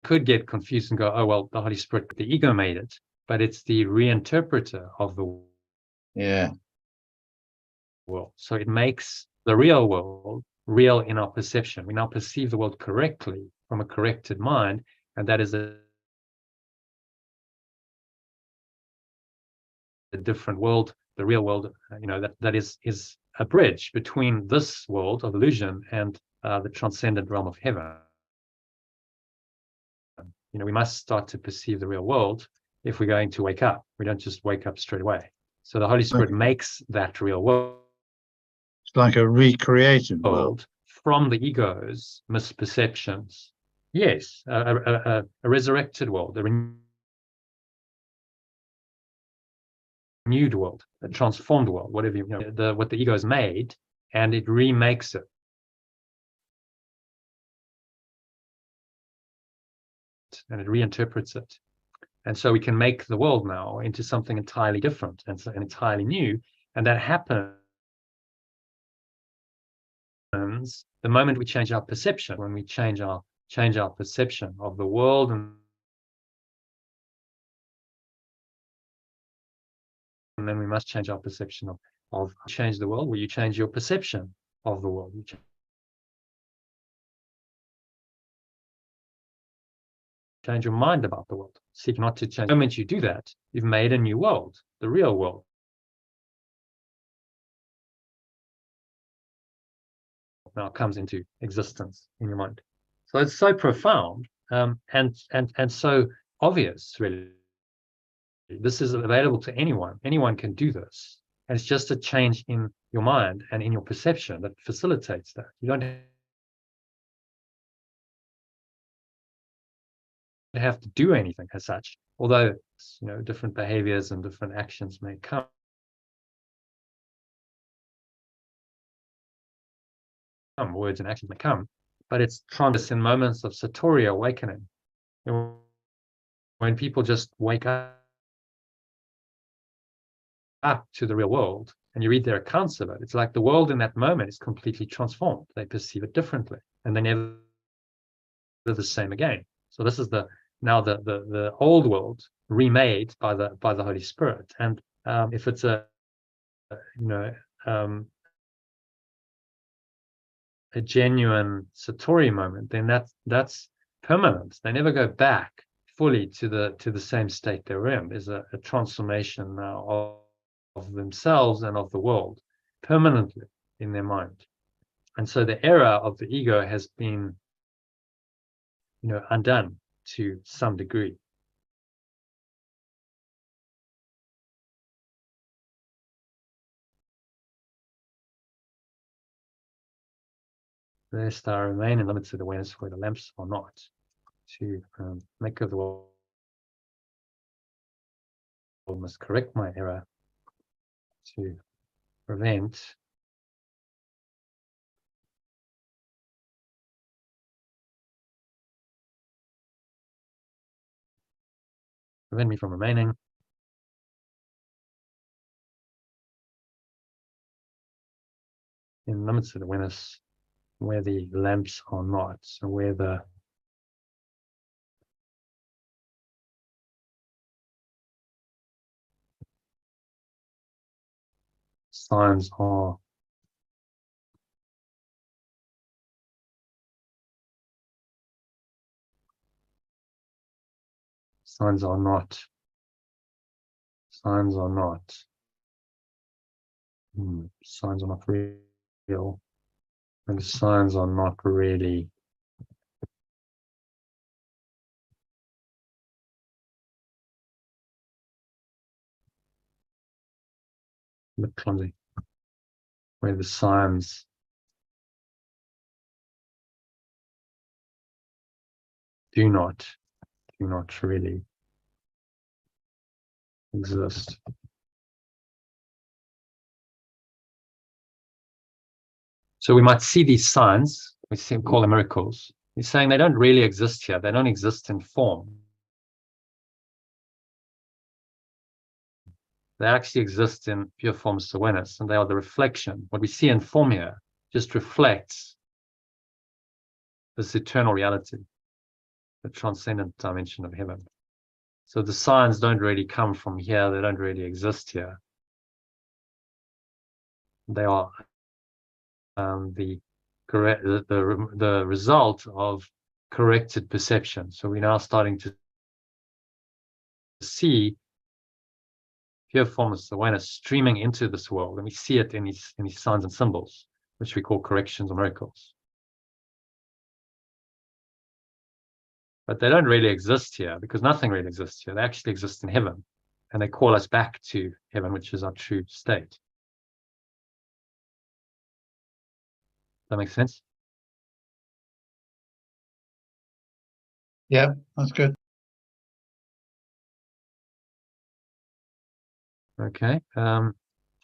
could get confused and go, oh, well, the Holy Spirit, the ego made it, but it's the reinterpreter of the world. So it makes the real world real in our perception. We now perceive the world correctly from a corrected mind, and that is a different world, the real world, that is a bridge between this world of illusion and the transcendent realm of heaven. We must start to perceive the real world if we're going to wake up. We don't just wake up straight away. So the Holy Spirit makes that real world. It's like a recreated world from the ego's misperceptions. Yes, a resurrected world, a renewed world, a transformed world, whatever what the ego's made, and it remakes it. And it reinterprets it. And so we can make the world now into something entirely different and entirely new. And that happens the moment we change our perception, when we change our perception of the world. And then we must change our perception of change the world, where you change your perception of the world. You change your mind about the world. Seek not to change. The moment you do that, you've made a new world, the real world. Now comes into existence in your mind. So it's so profound and so obvious, really. This is available to anyone. Anyone can do this. And it's just a change in your mind and in your perception that facilitates that. You don't have to do anything as such, although different behaviors and different actions may come. Words and actions may come, but it's in moments of Satori awakening. When people just wake up to the real world and you read their accounts of it, it's like the world in that moment is completely transformed. They perceive it differently, and they never the same again. So this is the old world remade by the Holy Spirit. And if it's a genuine Satori moment, then that's permanent. They never go back fully to the same state they were in. There's a transformation now of themselves and of the world permanently in their mind. And so the error of the ego has been undone to some degree. There star remain in limited awareness where the lamps are not. To make of the world must correct my error to prevent me from remaining in limited awareness where the lamps are not, so where the signs are not. Signs are not real, and the signs are not really a bit clumsy. Where the signs do not really exist. So we might see these signs, we call them miracles. He's saying they don't really exist here. They don't exist in form. They actually exist in pure formless awareness, and they are the reflection. What we see in form here just reflects this eternal reality, the transcendent dimension of heaven. So the signs don't really come from here. They don't really exist here. They are the result of corrected perception. So we're now starting to see pure formless awareness streaming into this world, and we see it in these signs and symbols, which we call corrections or miracles. But they don't really exist here because nothing really exists here. They actually exist in heaven, and they call us back to heaven, which is our true state. That makes sense? Yeah, that's good. Okay. Do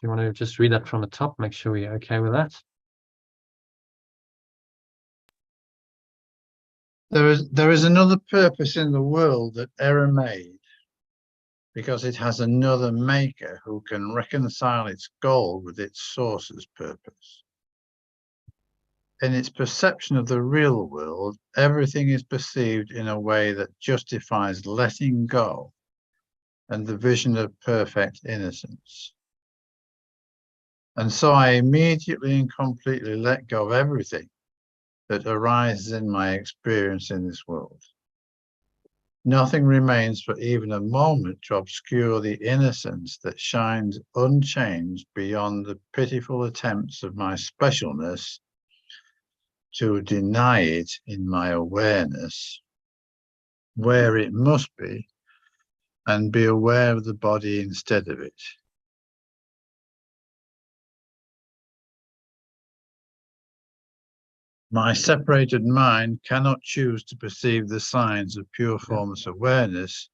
you want to just read that from the top? Make sure we're okay with that. There is another purpose in the world that error made, because it has another maker who can reconcile its goal with its source's purpose. In its perception of the real world, everything is perceived in a way that justifies letting go and the vision of perfect innocence. And so I immediately and completely let go of everything that arises in my experience in this world. Nothing remains for even a moment to obscure the innocence that shines unchanged beyond the pitiful attempts of my specialness to deny it in my awareness, where it must be, and be aware of the body instead of it. My separated mind cannot choose to perceive the signs of pure formless awareness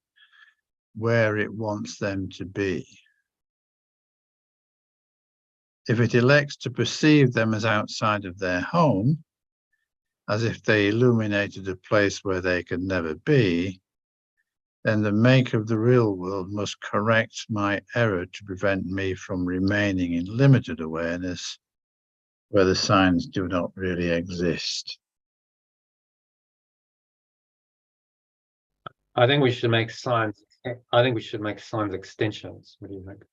where it wants them to be. If it elects to perceive them as outside of their home, as if they illuminated a place where they could never be, then the maker of the real world must correct my error to prevent me from remaining in limited awareness where the signs do not really exist. I think we should make signs. I think we should make signs extensions. What do you think?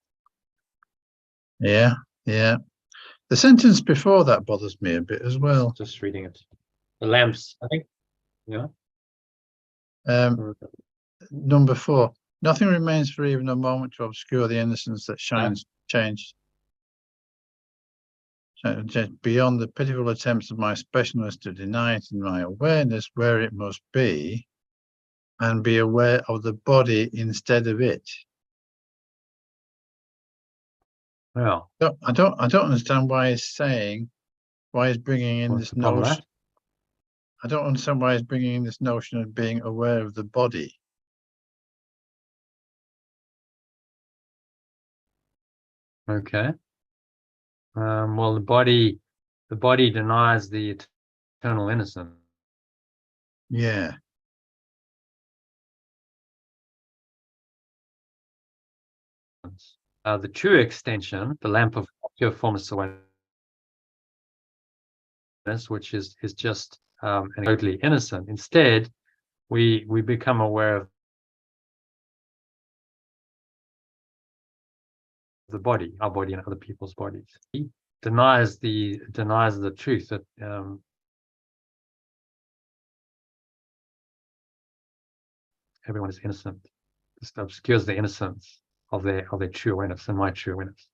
Yeah, yeah. The sentence before that bothers me a bit as well. Just reading it. The lamps, I think. Yeah. Number 4. Nothing remains for even a moment to obscure the innocence that shines changed. Beyond the pitiful attempts of my specialness to deny it in my awareness where it must be, and be aware of the body instead of it. Well, I don't understand why he's bringing in this notion. I don't understand why he's bringing in this notion of being aware of the body. Okay. Well, the body denies the eternal innocence. Yeah. The true extension, the lamp of pure formless awareness, which is just and totally innocent. Instead, we become aware of the body, our body, and other people's bodies. He denies the truth that everyone is innocent. This obscures the innocence of their true awareness and my true awareness.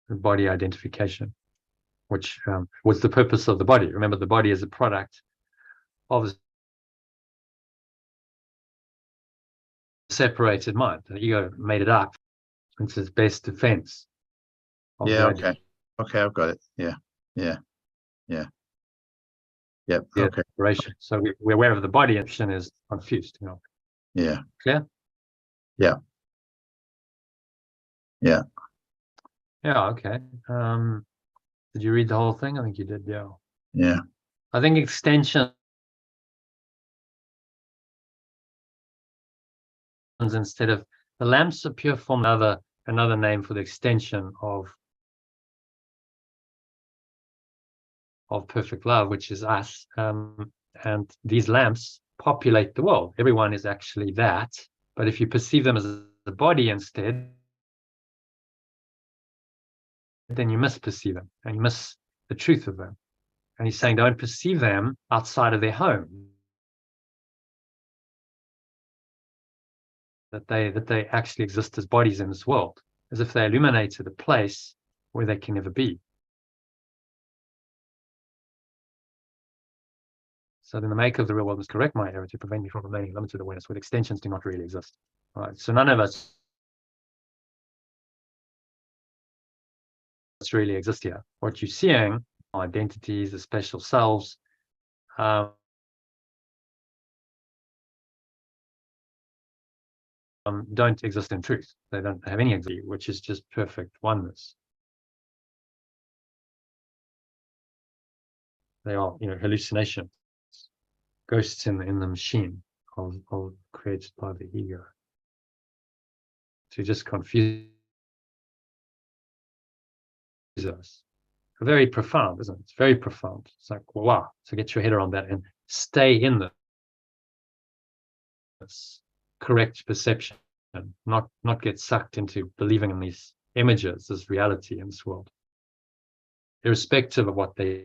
The body identification, which was the purpose of the body. Remember, the body is a product of the separated mind. The ego made it up. It's its best defense. Yeah. Okay. Okay. I've got it. Yeah. Yeah. Yeah. Yep. Okay. So we're aware of the body. Action is confused. You know. Yeah. Clear? Yeah. Yeah. Yeah. Okay. Did you read the whole thing? I think you did. Yeah. Yeah. I think extensions instead of the lamps of pure form, another name for the extension of perfect love, which is us. And these lamps populate the world. Everyone is actually that. But if you perceive them as a body instead, then you misperceive them and you miss the truth of them. And he's saying don't perceive them outside of their home. That they actually exist as bodies in this world, as if they illuminated a place where they can never be. So then the maker of the real world must correct my error to prevent me from remaining limited awareness where extensions do not really exist. All right. So none of us really exist here. What you're seeing, identities, the special selves, don't exist in truth. They don't have any existence, which is just perfect oneness. They are, hallucinations, ghosts in the machine of created by the ego. To just confuse us. Very profound, isn't it? It's very profound. It's like, wow. So get your head around that and stay in this correct perception, and not get sucked into believing in these images as reality in this world, irrespective of what they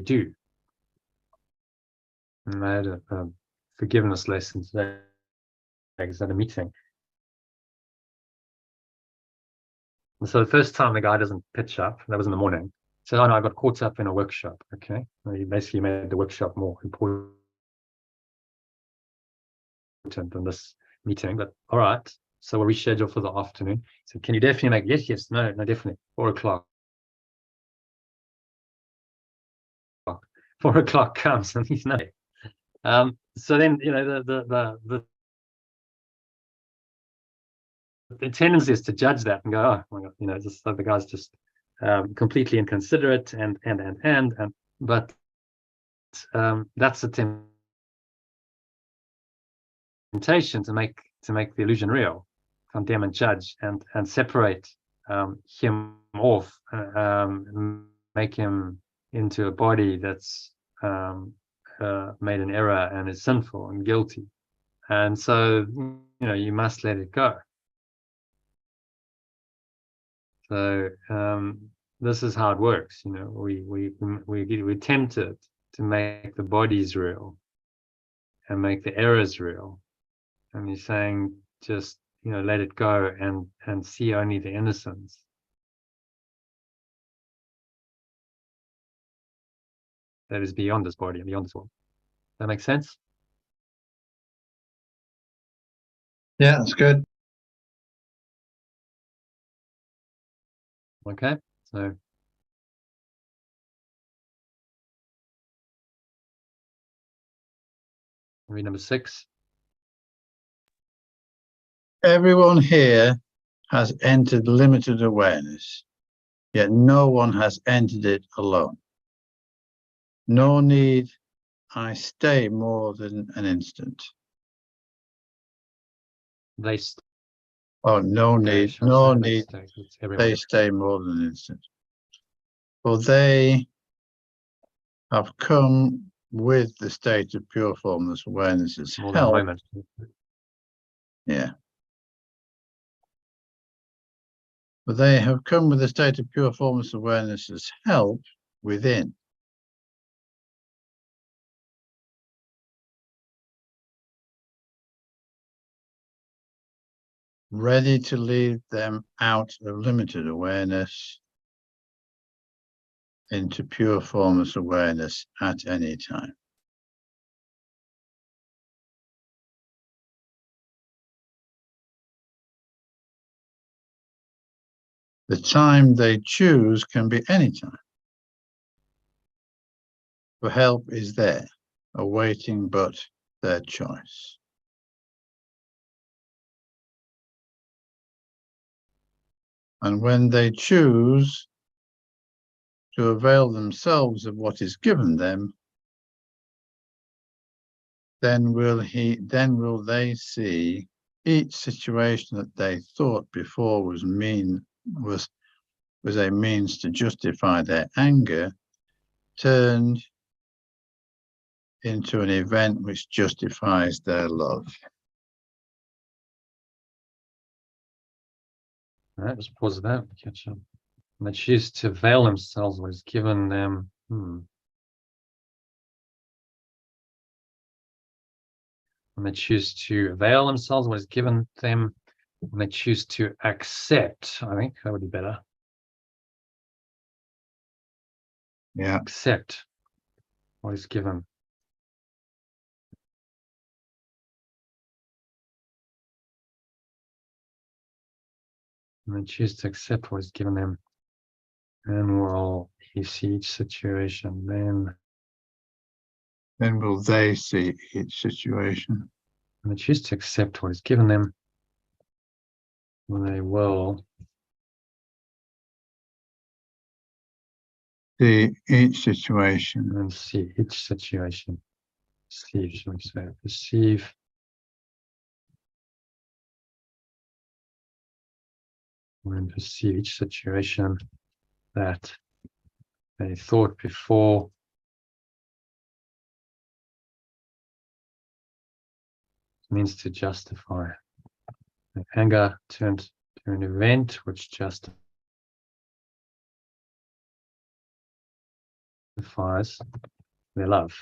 do. And I had a forgiveness lesson today at a meeting. And so the first time the guy doesn't pitch up, that was in the morning. He said, oh no, I got caught up in a workshop. Okay. And he basically made the workshop more important than this meeting, but all right. So we'll reschedule for the afternoon. So can you definitely make, yes, no, definitely. 4 o'clock. 4 o'clock comes and he's no. So then, the tendency is to judge that and go, oh my God, just the guy's just completely inconsiderate and but that's the temptation to make the illusion real, condemn and judge and separate him off, make him into a body that's made an error and is sinful and guilty. And so, you must let it go. So this is how it works. We're tempted to make the bodies real and make the errors real. And he's saying, just, let it go and see only the innocence. That is beyond this body and beyond this world. That makes sense? Yeah, that's good. Okay, so read number 6. Everyone here has entered limited awareness, yet no one has entered it alone. Nor need I stay more than an instant. They Oh, no need, shall no say, need it's everyone. they stay more than an instant. For they have come with the state of pure formless awareness as More than a help. moment. Yeah. But they have come with a state of pure formless awareness as help within. Ready to lead them out of limited awareness into pure formless awareness at any time. The time they choose can be any time. For help is there, awaiting but their choice. And when they choose to avail themselves of what is given them, then will they see each situation that they thought before was a means to justify their anger turned into an event which justifies their love. All right, just pause that. Catch up. And they choose to avail themselves what is given them. And they choose to avail themselves what is given them. And they choose to accept. I think that would be better. Yeah. Accept what is given. And they choose to accept what is given them. And will he see each situation? Then will they see each situation? And they choose to accept what is given them. And they will See each situation. and see each situation. Perceive, shall we say? Perceive. And perceive each situation that they thought before means to justify. The anger turned to an event which justifies their love.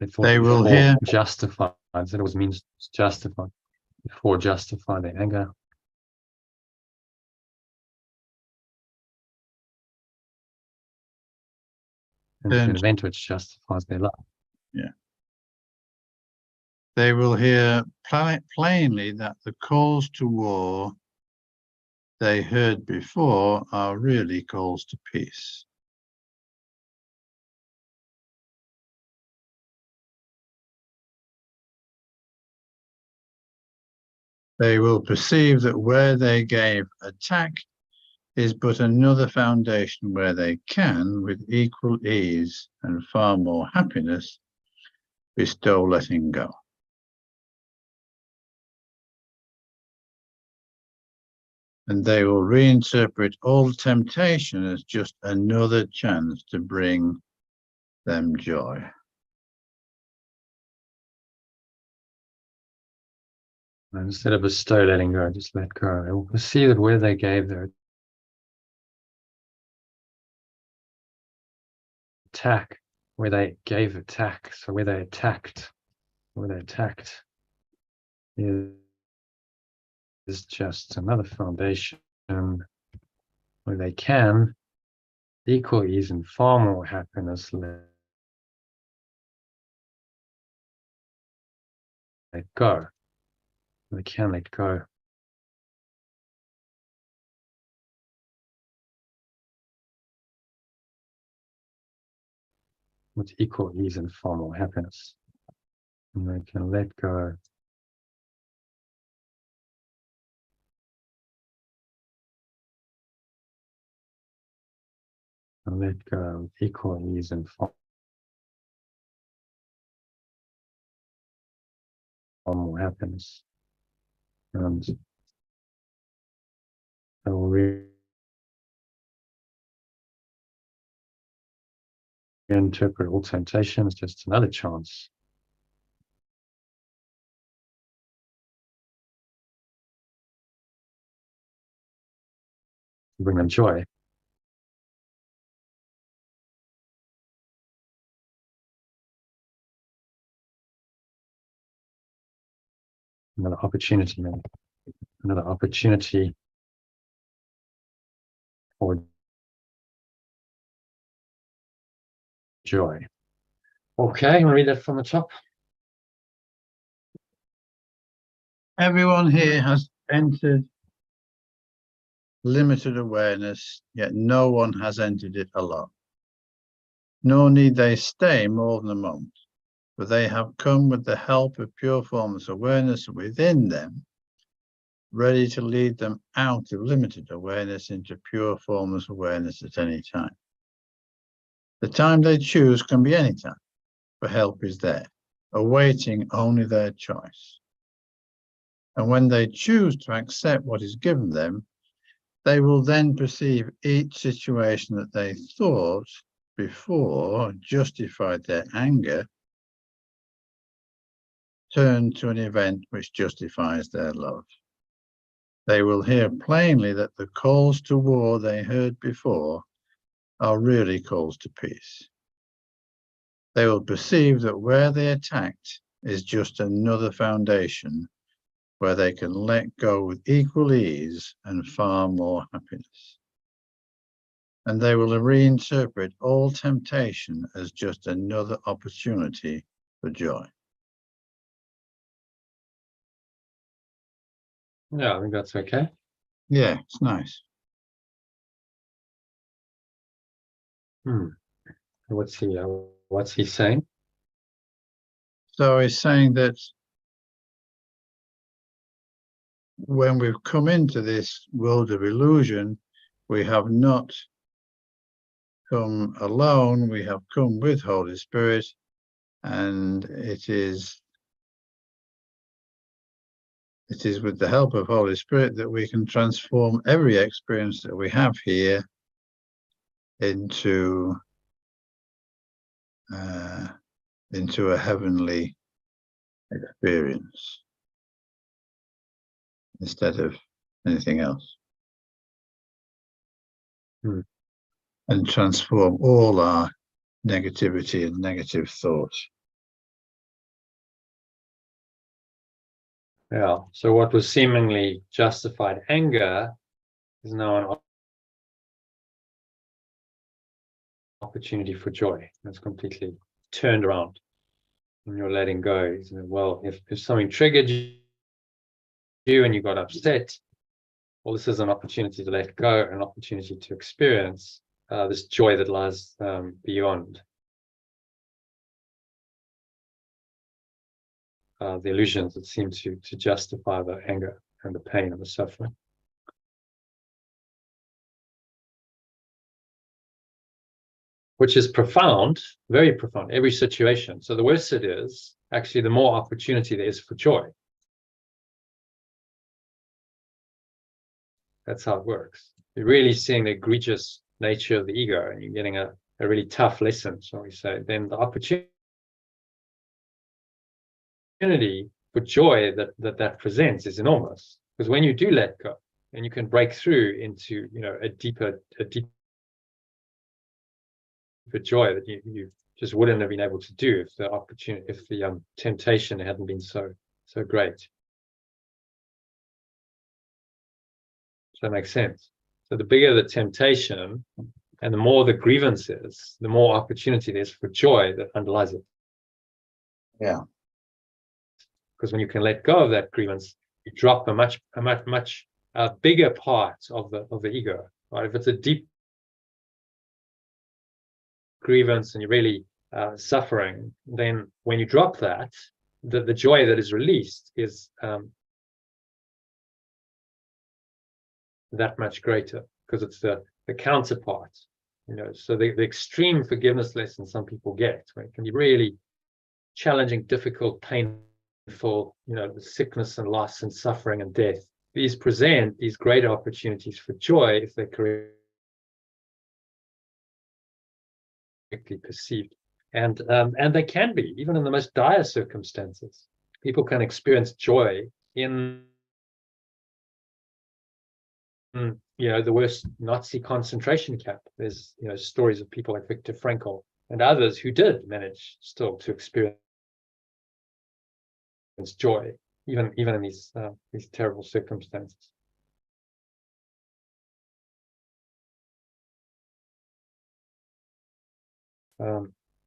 They thought They will before hear. justified, that it was means justified. Before justify their anger. Into an event which justifies their love. Yeah. They will hear plainly that the calls to war they heard before are really calls to peace. They will perceive that where they gave attack is but another foundation where they can, with equal ease and far more happiness, bestow letting go. And they will reinterpret all temptation as just another chance to bring them joy. And instead of bestow letting go, just let go. They will perceive that where they gave their attack, where they gave attack, so where they attacked is just another foundation where they can equal ease and far more happiness let go. They can let go. With equal ease and far more happiness. And they can let go. And let go with equal ease and far more happiness. And they will reinterpret all temptation as just another chance. To bring them joy. Another opportunity, man. Another opportunity for joy. Okay, you want to read that from the top? Everyone here has entered limited awareness, yet no one has entered it alone. Nor need they stay more than a moment, for they have come with the help of pure formless awareness within them, ready to lead them out of limited awareness into pure formless awareness at any time. The time they choose can be any time, for help is there, awaiting only their choice. And when they choose to accept what is given them, they will then perceive each situation that they thought before justified their anger turn to an event which justifies their love. They will hear plainly that the calls to war they heard before are really calls to peace. They will perceive that where they attacked is just another foundation where they can let go with equal ease and far more happiness. And they will reinterpret all temptation as just another opportunity for joy. Yeah, I think that's okay. Yeah, it's nice. What's he saying? So he's saying that when we've come into this world of illusion, we have not come alone, we have come with Holy Spirit, and it is with the help of Holy Spirit that we can transform every experience that we have here into a heavenly experience instead of anything else. And transform all our negativity and negative thoughts. Yeah. So what was seemingly justified anger is now an opportunity for joy. It's completely turned around. And you're letting go. Well, if something triggered you and you got upset, well, this is an opportunity to let go, an opportunity to experience this joy that lies beyond the illusions that seem to justify the anger and the pain and the suffering. Which is profound, very profound, every situation. So the worse it is, actually, the more opportunity there is for joy. That's how it works. You're really seeing the egregious nature of the ego, and you're getting a really tough lesson, shall we say. Then the opportunity for joy that presents is enormous. Because when you do let go, and you can break through into a deeper joy that you just wouldn't have been able to do if the temptation hadn't been so great. Does that make sense? So the bigger the temptation and the more the grievance is, the more opportunity there's for joy that underlies it. Yeah. Because when you can let go of that grievance, you drop a much bigger part of the ego. Right? If it's a deep grievance and you're really suffering, then when you drop that, the joy that is released is that much greater, because it's the counterpart. So the extreme forgiveness lesson some people get, when it can be really challenging, difficult, painful, the sickness and loss and suffering and death. These present these greater opportunities for joy if they're correctly perceived. And they can be, even in the most dire circumstances. People can experience joy in the worst Nazi concentration camp. There's stories of people like Viktor Frankl and others who did manage still to experience joy, even in these terrible circumstances.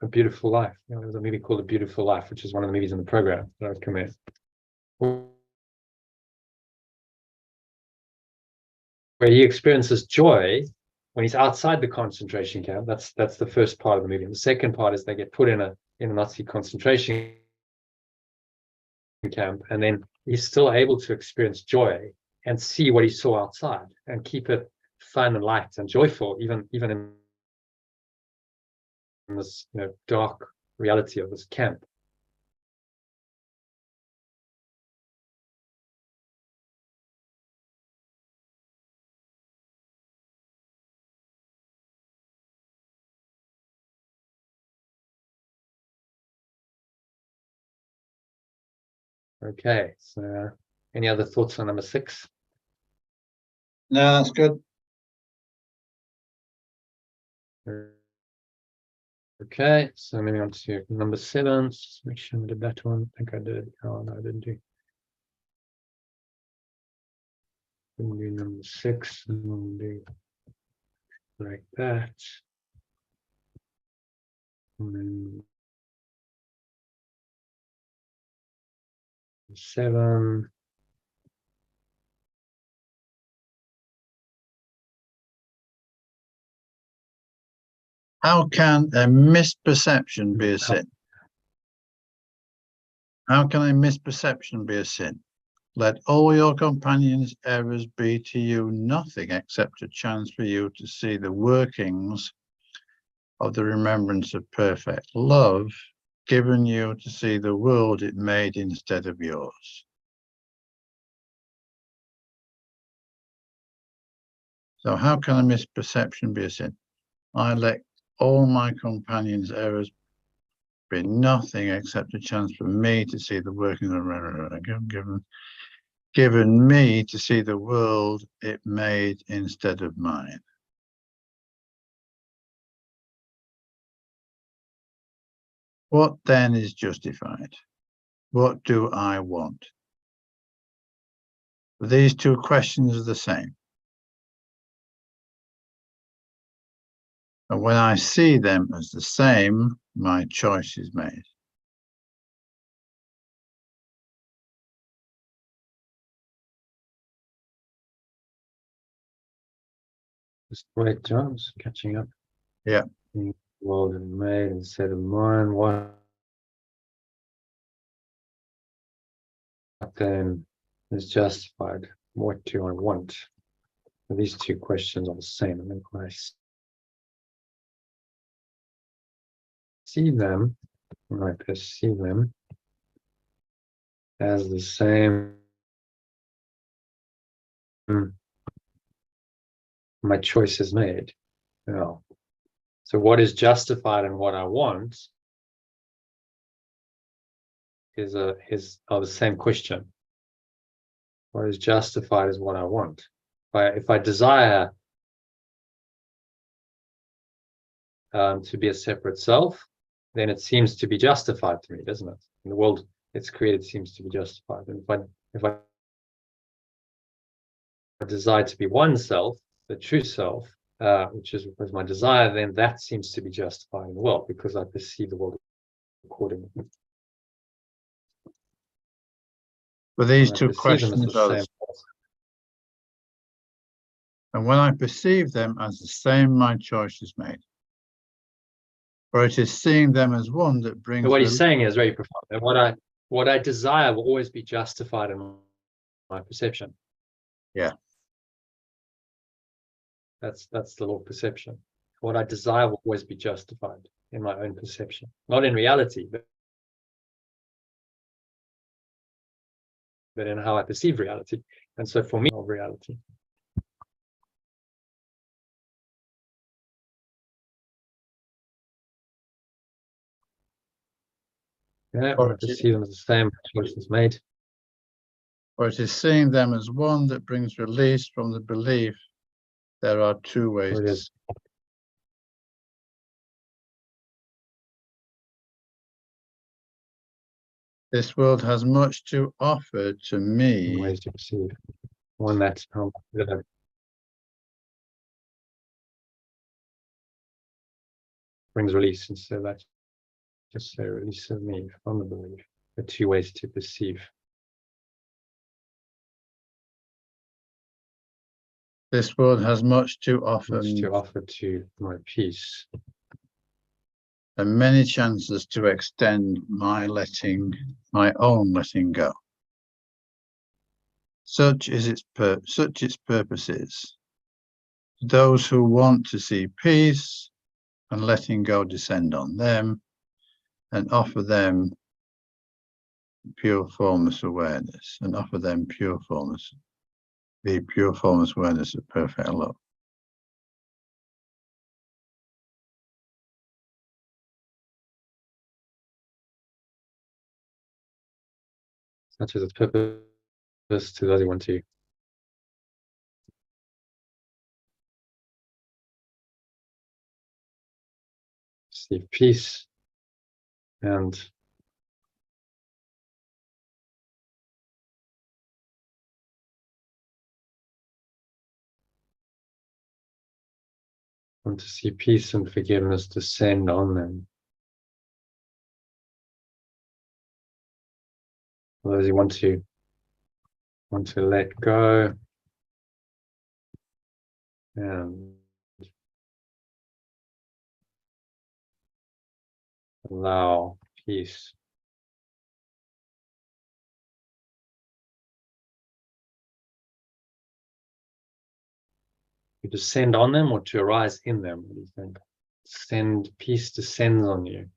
A Beautiful Life. There's a movie called A Beautiful Life, which is one of the movies in the program that I recommend. Where he experiences joy when he's outside the concentration camp. That's the first part of the movie. And the second part is they get put in a Nazi concentration camp, and then he's still able to experience joy and see what he saw outside and keep it fun and light and joyful, even in this dark reality of this camp. Okay, so any other thoughts on number 6? No, that's good. Okay, so moving on to number 7. Let's just make sure I did that one. I think I did. Oh no, I didn't do. Didn't do number 6. We'll do like that. And then 7. How can a misperception be a sin? How can a misperception be a sin? Let all your companions' errors be to you nothing except a chance for you to see the workings of the remembrance of perfect love given you to see the world it made instead of yours. So how can a misperception be a sin? I let all my companions' errors be nothing except a chance for me to see the workings of given me to see the world it made instead of mine. What then is justified? What do I want? These two questions are the same. And when I see them as the same, my choice is made. Just wait, John, just catching up. Yeah. The world is made instead of mine. What then is justified? What do I want? And these two questions are the same. I think when I see them, when I perceive them as the same, my choice is made. So what is justified and what I want are the same question. What is justified is what I want. If I desire to be a separate self, then it seems to be justified to me, doesn't it? In the world it's created seems to be justified. And if I desire to be one self, the true self, which was my desire, then that seems to be justifying the world because I perceive the world accordingly. For these And I two perceive them as questions the are, same. and when I perceive them as the same, my choice is made. For it is seeing them as one that brings. And what he's saying is very profound. And what I desire will always be justified in my perception. Yeah. That's the law of perception. What I desire will always be justified in my own perception, not in reality, but in how I perceive reality. And so for me, of reality. Yeah, I perceive them as the same, choice is made. For it is seeing them as one that brings release from the belief there are two ways. It is. This world has much to offer to me. Ways to perceive. One that brings release, and so that's just a release of me from the belief. The two ways to perceive. This world has much to offer. Much to offer to my peace. And many chances to extend my own letting go. Such its purposes. Those who want to see peace and letting go descend on them and offer them pure formless awareness and offer them pure formless awareness of perfect love. Such as its purpose to those who want to receive peace and want to see peace and forgiveness descend on them. For those who want to let go and allow peace. To descend on them or to arise in them? What do you think? Peace descends on you.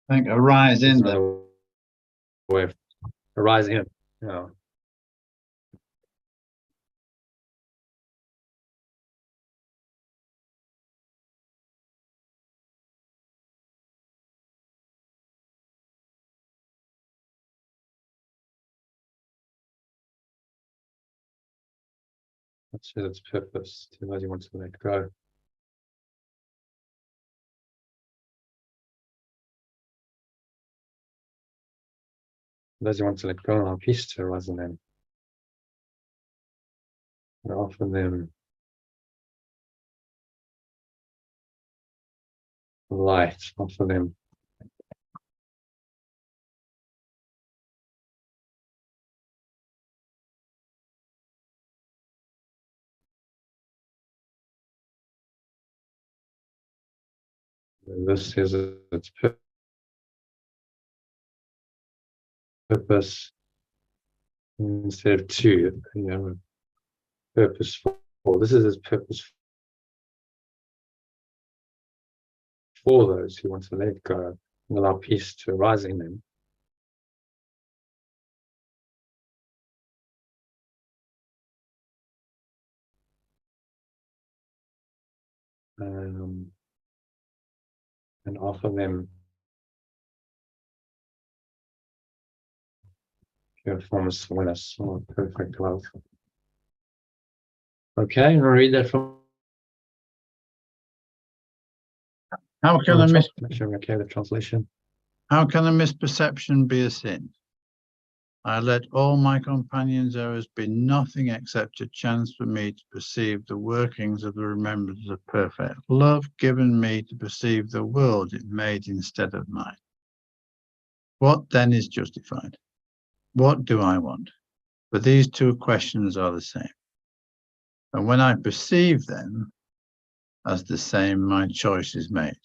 I think arise in them. Way of arise in. Yeah. That's its purpose to those who want to let go. Those who want to let go and allow peace to arise in them. And offer them light, offer them this is its purpose. Instead of two, you have a purpose for. This is its purpose for those who want to let go and allow peace to arise in them. And offer them pure formless awareness or perfect love. Okay, I'm gonna read that from. How can a make sure I'm okay with translation. How can a misperception be a sin? I let all my companions' errors be nothing except a chance for me to perceive the workings of the remembrance of perfect love given me to perceive the world it made instead of mine. What then is justified? What do I want? But these two questions are the same. And when I perceive them as the same, my choice is made.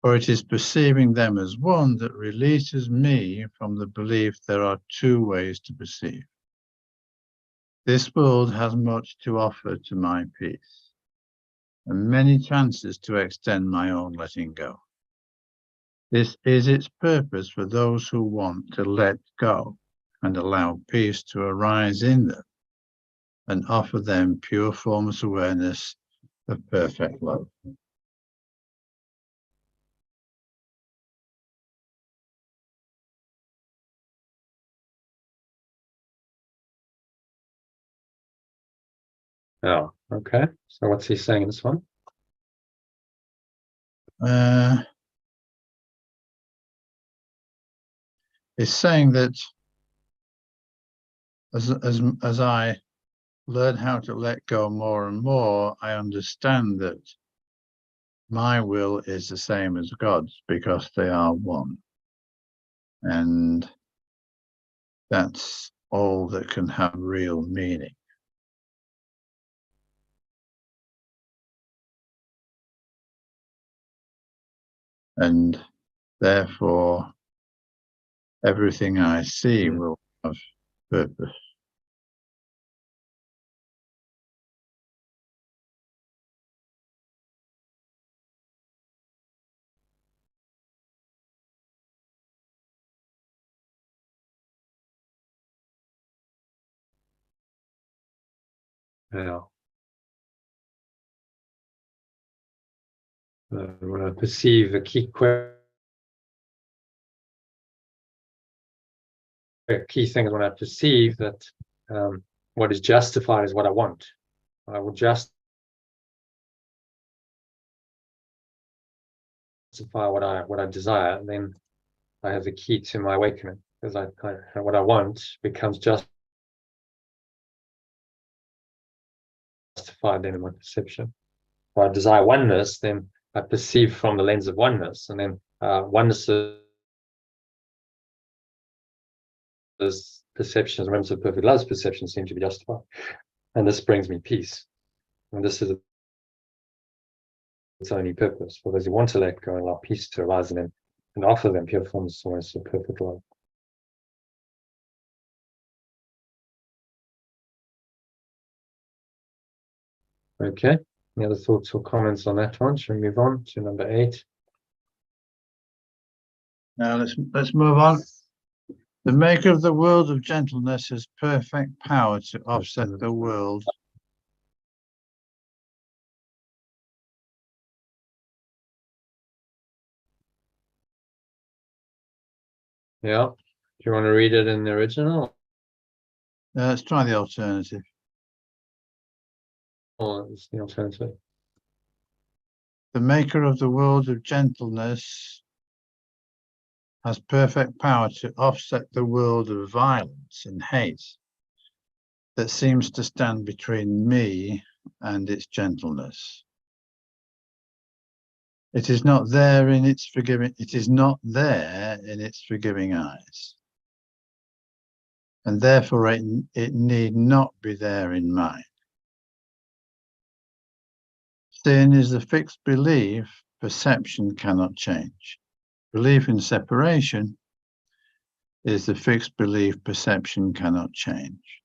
For it is perceiving them as one that releases me from the belief there are two ways to perceive. This world has much to offer to my peace, and many chances to extend my own letting go. This is its purpose for those who want to let go and allow peace to arise in them and offer them pure formless awareness of perfect love. Oh, okay. So what's he saying in this one? It's saying that as I learn how to let go more and more, I understand that my will is the same as God's because they are one. And that's all that can have real meaning. And therefore, everything I see will have purpose. Yeah. When I perceive a key thing is when I perceive that what is justified is what I want. I will justify what I desire, and then I have the key to my awakening, because what I want becomes justified then in my perception. If I desire oneness, then I perceive from the lens of oneness, and then oneness perceptions, remembrance of perfect love's perception seem to be justified, and this brings me peace. And this is its only purpose for those who want to let go and allow peace to arise in them and offer them pure forms of perfect love. Okay. Any other thoughts or comments on that one? Shall we move on to number 8? Now let's move on. The maker of the world of gentleness has perfect power to offset the world. Yeah. Do you want to read it in the original? Let's try the alternative. Or it's the alternative? The maker of the world of gentleness has perfect power to offset the world of violence and hate that seems to stand between me and its gentleness. It is not there in its forgiving. It is not there in its forgiving eyes, and therefore it need not be there in mine. Sin is the fixed belief perception cannot change. Belief in separation is the fixed belief perception cannot change.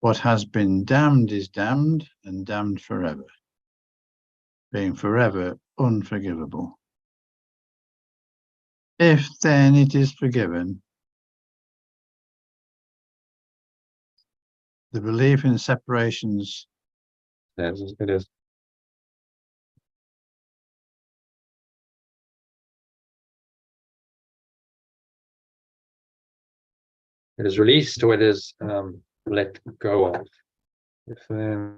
What has been damned is damned and damned forever, being forever unforgivable. If then it is forgiven, the belief in separations. Yes, it is. It is released, or it is let go of. If then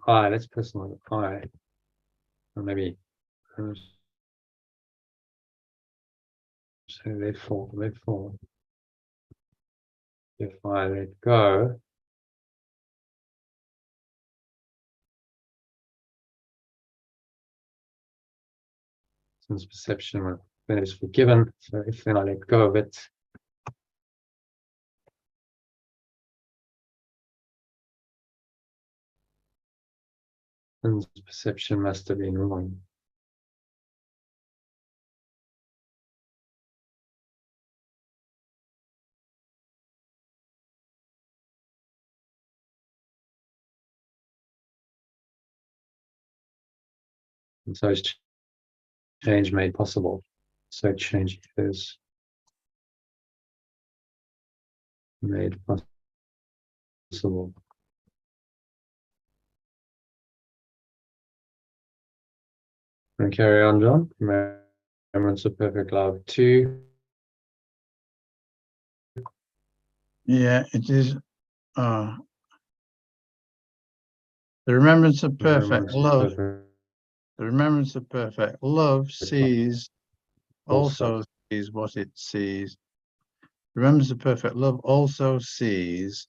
I, let's personalize I, or maybe So therefore, if I let go, since perception then is forgiven, so if then I let go of it, then perception must have been wrong. And so is change made possible. So change is made possible. And carry on, John. Remembrance of perfect love 2. Yeah, it is. The remembrance of perfect love. The remembrance of perfect love sees also sees what it sees. Remembrance of perfect love also sees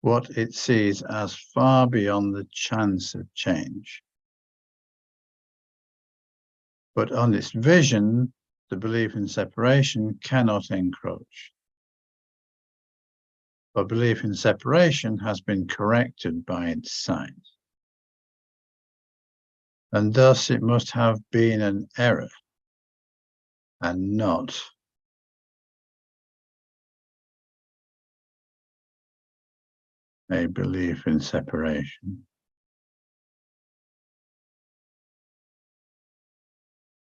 what it sees as far beyond the chance of change. But on its vision, the belief in separation cannot encroach. But belief in separation has been corrected by its sight. And thus it must have been an error and not a belief in separation.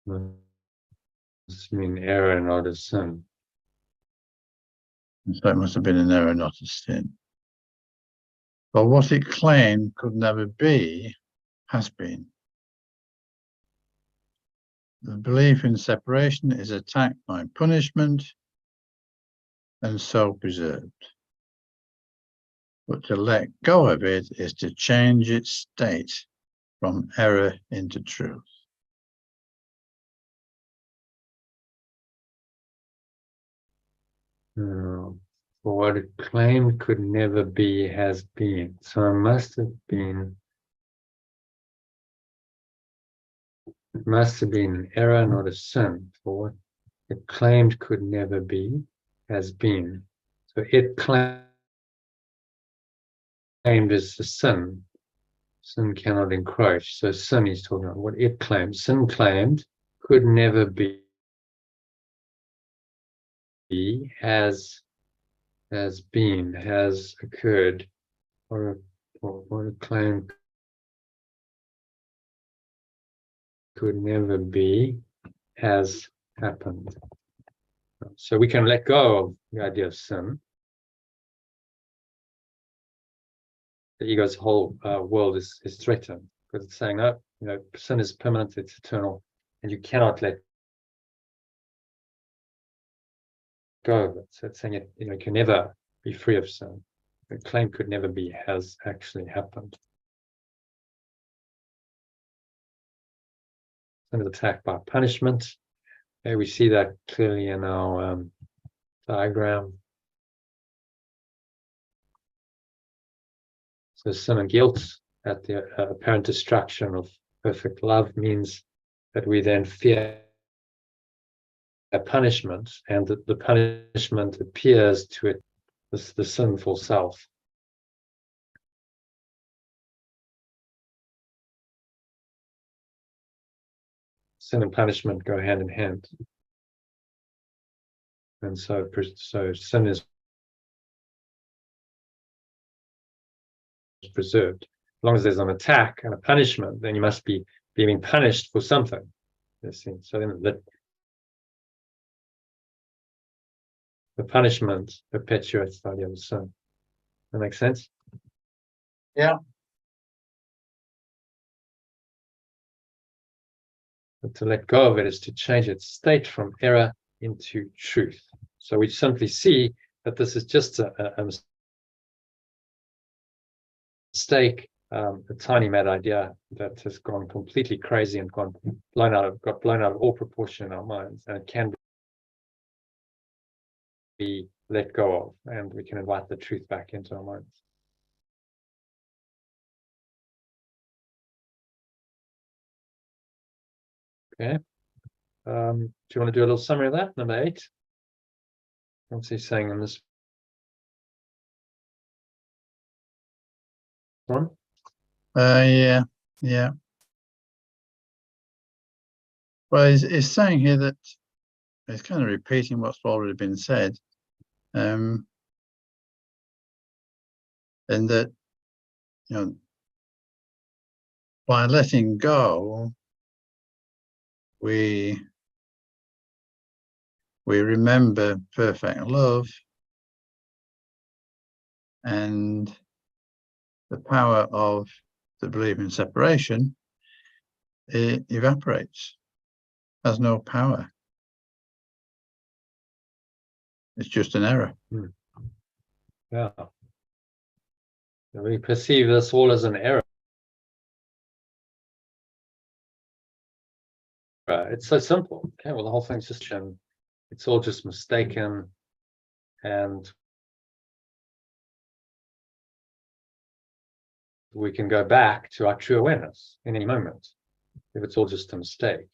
This mean error, not a sin. And so it must have been an error, not a sin. But what it claimed could never be, has been. The belief in separation is attacked by punishment and so preserved. But to let go of it is to change its state from error into truth. For what it claimed could never be has been. So it must have been an error, not a sin. For what it claimed could never be has been. So it claimed is a sin. Sin cannot encroach. So sin, he's talking about what it claimed. Sin claimed could never be, has been, has occurred, or what it claimed could never be, has happened. So we can let go of the idea of sin. The ego's whole world is threatened because it's saying, oh, sin is permanent, it's eternal, and you cannot let go of it. So it's saying it can never be free of sin. The claim could never be has actually happened. Sin is attacked by punishment. We see that clearly in our diagram. So sin and guilt at the apparent destruction of perfect love means that we then fear a punishment, and that the punishment appears to it the sinful self. Sin and punishment go hand in hand. And so sin is preserved. As long as there's an attack and a punishment, then you must be being punished for something. So then the punishment perpetuates the idea of sin. That makes sense? Yeah. But to let go of it is to change its state from error into truth. So we simply see that this is just a mistake a tiny mad idea that has gone completely crazy and got blown out of all proportion in our minds, and it can be let go of, and we can invite the truth back into our minds. Okay. Do you want to do a little summary of that? Number 8. What's he saying in this one? Yeah. Well, he's saying here that it's kind of repeating what's already been said, and that, by letting go, we remember perfect love, and the power of the belief in separation, it evaporates, has no power. It's just an error. Yeah. We perceive this all as an error. It's so simple. Okay, well, the whole thing's just, it's all just mistaken, and we can go back to our true awareness in any moment if it's all just a mistake.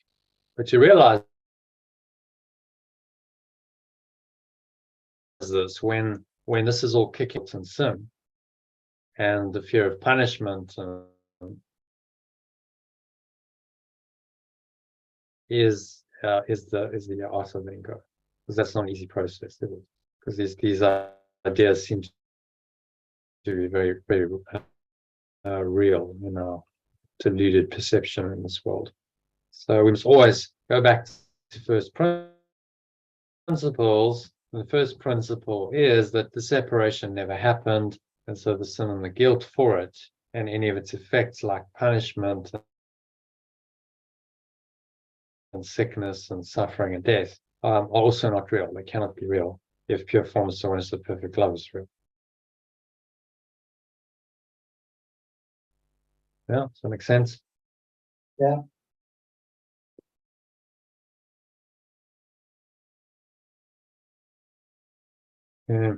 But you realize this when this is all kicking out in sin, and the fear of punishment is the art of letting go, because that's not an easy process, is it? Because these ideas seem to be very, very real in our deluded perception in this world. So we must always go back to first principles. And the first principle is that the separation never happened, and so the sin and the guilt for it, and any of its effects like punishment and sickness and suffering and death, are also not real. They cannot be real if pure formless awareness of perfect love is real. Yeah, does that make sense? Yeah. Yeah.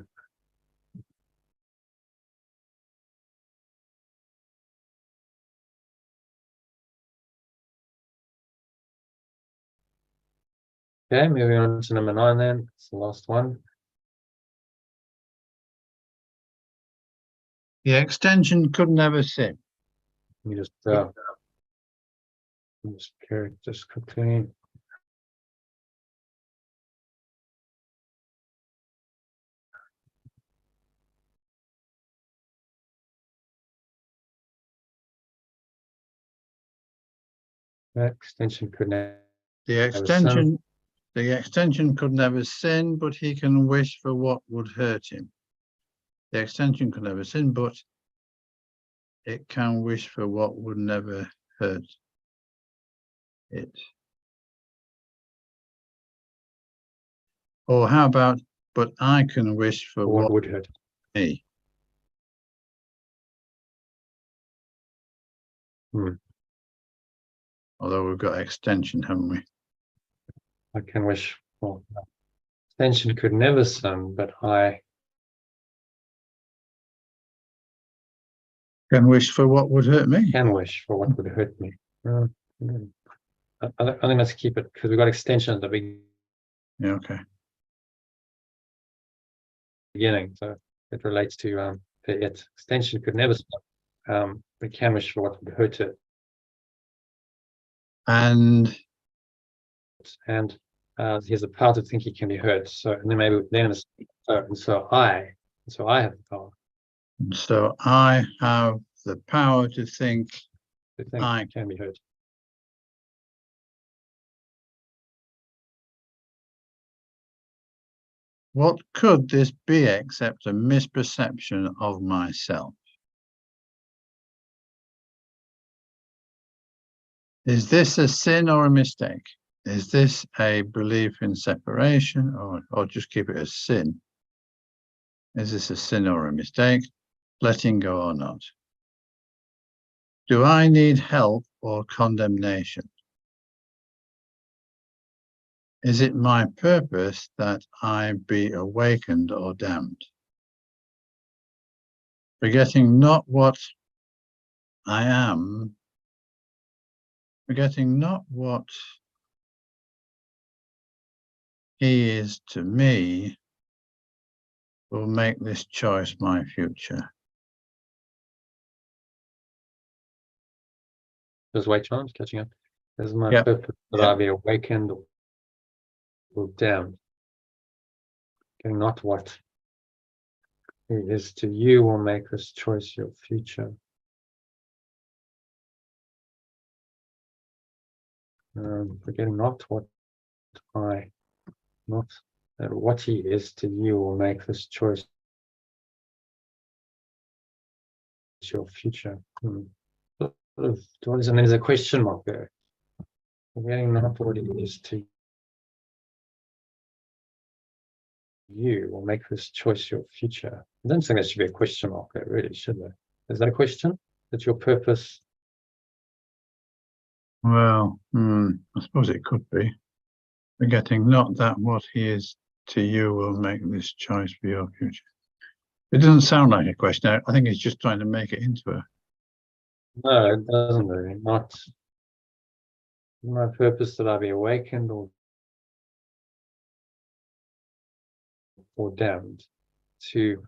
Okay, moving on to number 9 then. It's the last one. The extension could never sin. Let me just carry this quickly. Extension could never. The extension could never sin, but he can wish for what would hurt him. The extension could never sin, but it can wish for what would never hurt it. Or how about, but I can wish for what would hurt me? Although we've got extension, haven't we? I can wish for. Extension could never sin, but I can wish for what would hurt me. Can wish for what would hurt me. I think let's keep it, because we've got extension at the beginning. Yeah, okay. So it relates to it. Extension could never stop. We can wish for what would hurt it. And he has the power to think he can be hurt. So, and then maybe then so I have the power. And so I have the power to think I can be hurt. What could this be except a misperception of myself? Is this a sin or a mistake? Is this a belief in separation, or just keep it as sin? Is this a sin or a mistake? Letting go or not? Do I need help or condemnation? Is it my purpose that I be awakened or damned? Forgetting not what I am, forgetting not what he is to me, will make this choice my future. Just wait, John, catching up. Is my Yep. purpose that I be awakened or damned? Getting not what it is to you will make this choice your future. Forgetting not what I, not that what he is to you will make this choice your future. Sort of, and then there's a question mark there. Forgetting not what it is to you will make this choice your future. I don't think that should be a question mark there, really, should there? Is that a question? That your purpose? Well, I suppose it could be. Forgetting not that what he is to you will make this choice for your future. It doesn't sound like a question. I think he's just trying to make it into a. No, it doesn't really. Not my purpose that I be awakened or damned to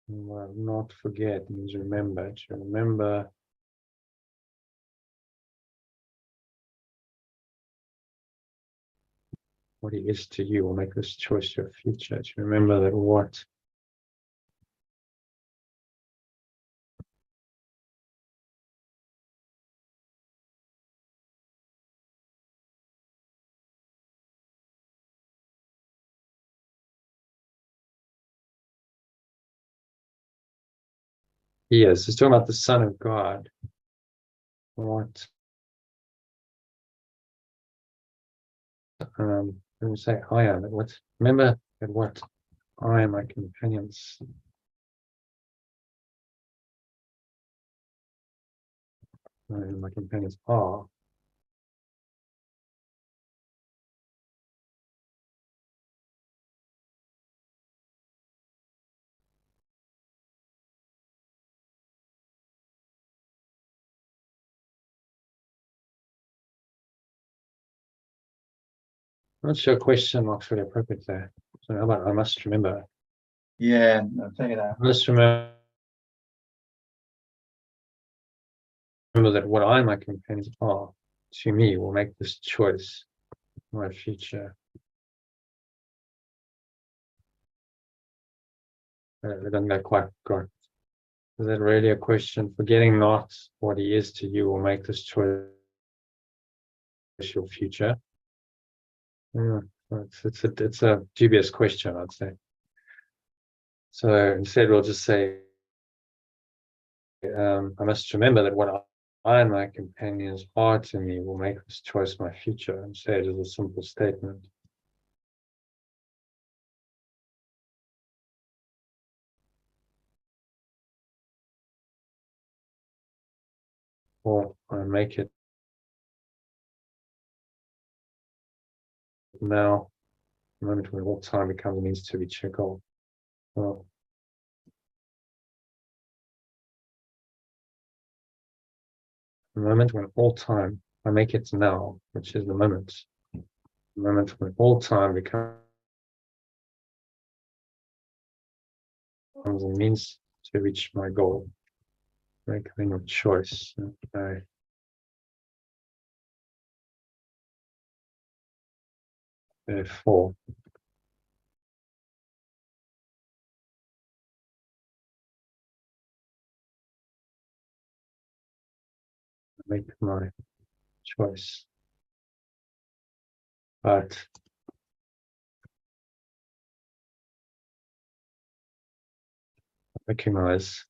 not forget means remember. To remember what he is to you will make this choice your future. To remember that what he is. He's talking about the Son of God. What let me say I am. What remember that what I and my companions are. I'm not sure question marks really appropriate there. So how about I must remember? Yeah, no, take it out. I must remember that what I and my companions are to me will make this choice my future. It doesn't go quite right. Is that really a question? Forgetting not what he is to you will make this choice your future. Yeah, it's a dubious question, I'd say. So instead, we'll just say, I must remember that what I and my companions are to me will make this choice my future. And say it as a simple statement. Or I make it now, the moment when all time becomes a means to reach a goal. Well, the moment when all time, I make it now, which is the moment. The moment when all time becomes a means to reach my goal. Making a choice. Okay. Therefore, make my choice. But recognize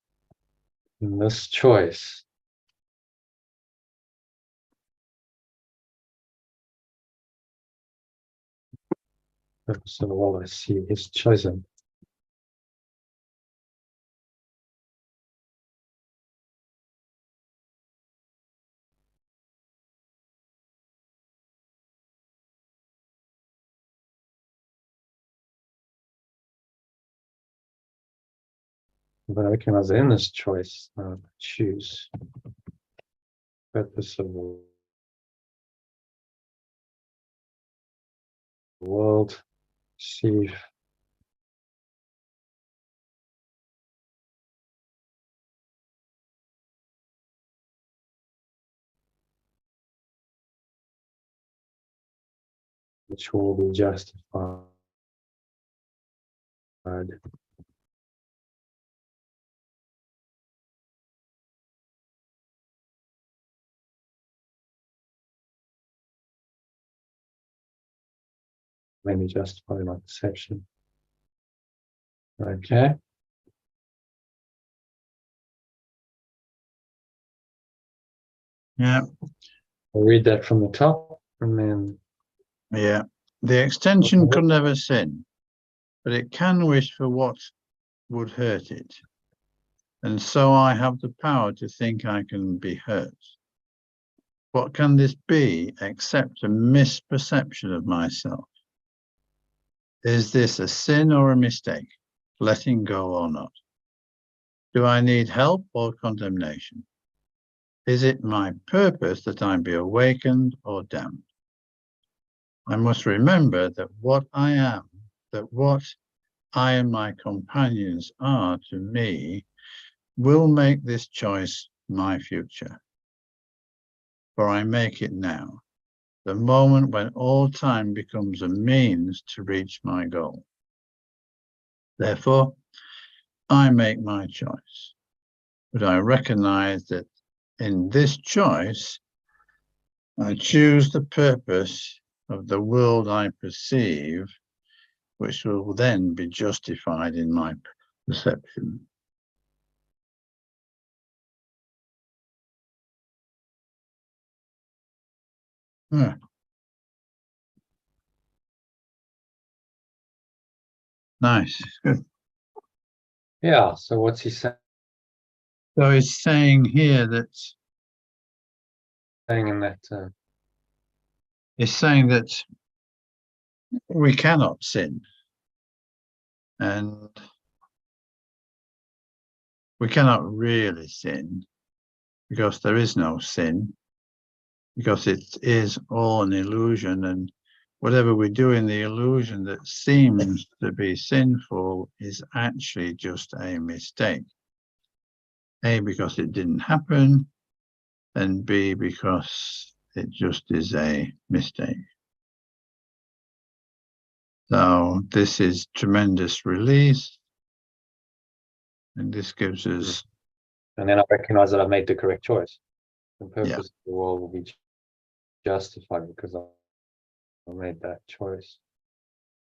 in this choice purpose of the world I see is chosen. But I recognize that in this choice, choose purpose of the world, see which will be justified. Let me justify my perception. Okay. Yeah. I'll read that from the top and then. Yeah. The extension Okay. could never sin, but it can wish for what would hurt it. And so I have the power to think I can be hurt. What can this be except a misperception of myself? Is this a sin or a mistake, letting go or not? Do I need help or condemnation? Is it my purpose that I be awakened or damned? I must remember that what I am, that what I and my companions are to me, will make this choice my future. For I make it now, the moment when all time becomes a means to reach my goal. Therefore, I make my choice, but I recognize that in this choice, I choose the purpose of the world I perceive, which will then be justified in my perception. Yeah. Nice. Good. Yeah. So what's he saying? So he's saying here that In that he's saying that we cannot sin, and we cannot really sin because there is no sin, because it is all an illusion, and whatever we do in the illusion that seems to be sinful is actually just a mistake. A, because it didn't happen, and B, because it just is a mistake. So this is tremendous release, and this gives us. and then I recognize that I made the correct choice. The purpose Yeah. of the world will be justified because I made that choice.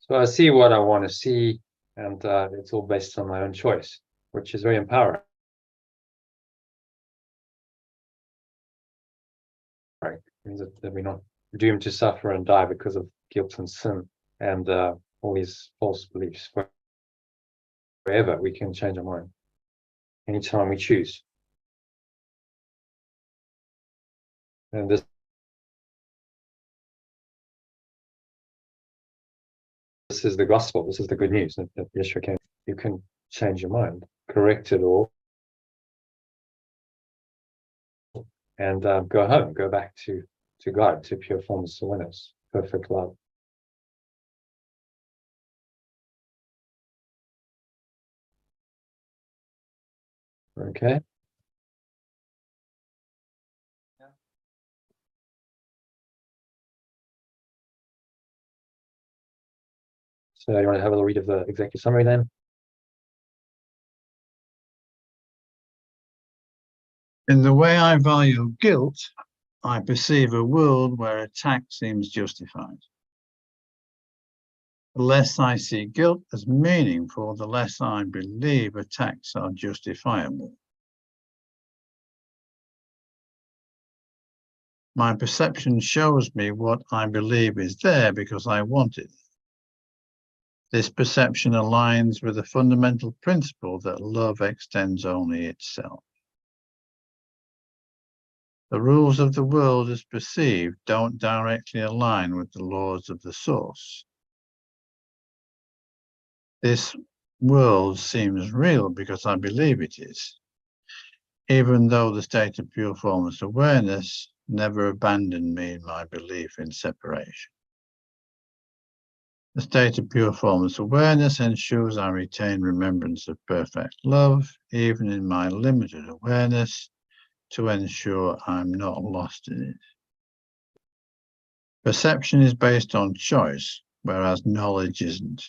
So I see what I want to see, and it's all based on my own choice, which is very empowering. Right? It means that we're not doomed to suffer and die because of guilt and sin and all these false beliefs. Forever, we can change our mind anytime we choose. And this is the gospel. This is the good news that Yeshua came. You can change your mind, correct it all, and go home, go back to God, to pure formless awareness, perfect love. Okay. So you want to have a little read of the executive summary then? In the way I value guilt, I perceive a world where attack seems justified. The less I see guilt as meaningful, the less I believe attacks are justifiable. My perception shows me what I believe is there because I want it. This perception aligns with the fundamental principle that love extends only itself. The rules of the world as perceived don't directly align with the laws of the source. This world seems real because I believe it is, even though the state of pure formless awareness never abandoned me in my belief in separation. The state of pure formless awareness ensures I retain remembrance of perfect love, even in my limited awareness, to ensure I'm not lost in it. Perception is based on choice, whereas knowledge isn't.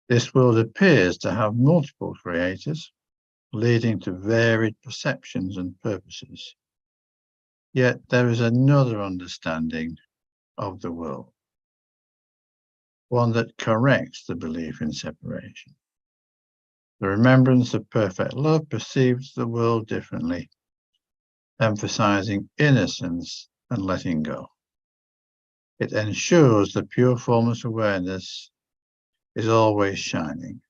This world appears to have multiple creators, leading to varied perceptions and purposes. Yet there is another understanding of the world, one that corrects the belief in separation. The remembrance of perfect love perceives the world differently, emphasizing innocence and letting go. It ensures that pure formless awareness is always shining,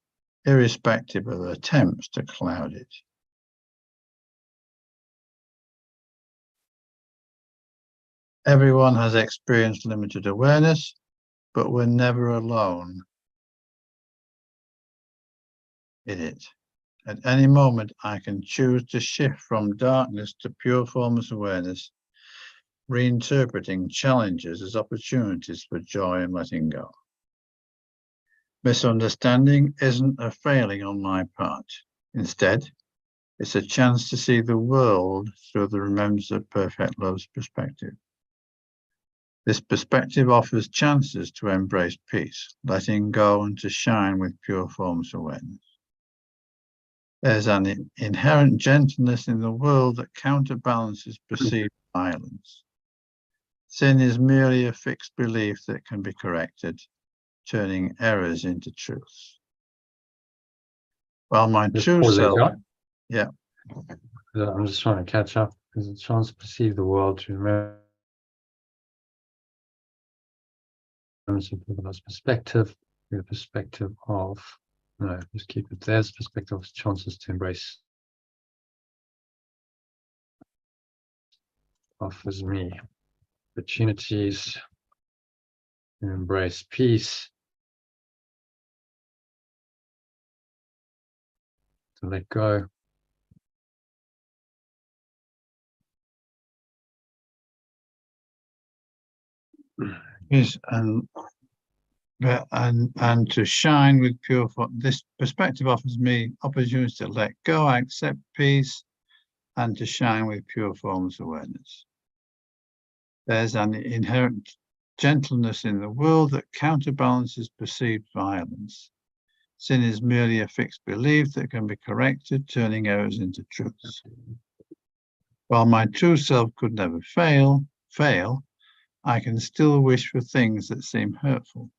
irrespective of attempts to cloud it. Everyone has experienced limited awareness, but we're never alone in it. At any moment, I can choose to shift from darkness to pure formless awareness, reinterpreting challenges as opportunities for joy and letting go. Misunderstanding isn't a failing on my part. Instead, it's a chance to see the world through the remembrance of perfect love's perspective. This perspective offers chances to embrace peace, letting go, and to shine with pure formless awareness. There's an inherent gentleness in the world that counterbalances perceived violence. Sin is merely a fixed belief that can be corrected, turning errors into truths. While my Just true pause there, self, John. yeah, I'm just trying to catch up. There's a chance to perceive the world to remember from perspective, the perspective of, no, just keep it there. Perspective of chances to embrace offers me opportunities to embrace peace, to let go. is and to shine with pure. This perspective offers me opportunities to let go, accept peace, and to shine with pure formless awareness. There's an inherent gentleness in the world that counterbalances perceived violence. Sin is merely a fixed belief that can be corrected, turning errors into truths. While my true self could never fail, I can still wish for things that seem hurtful.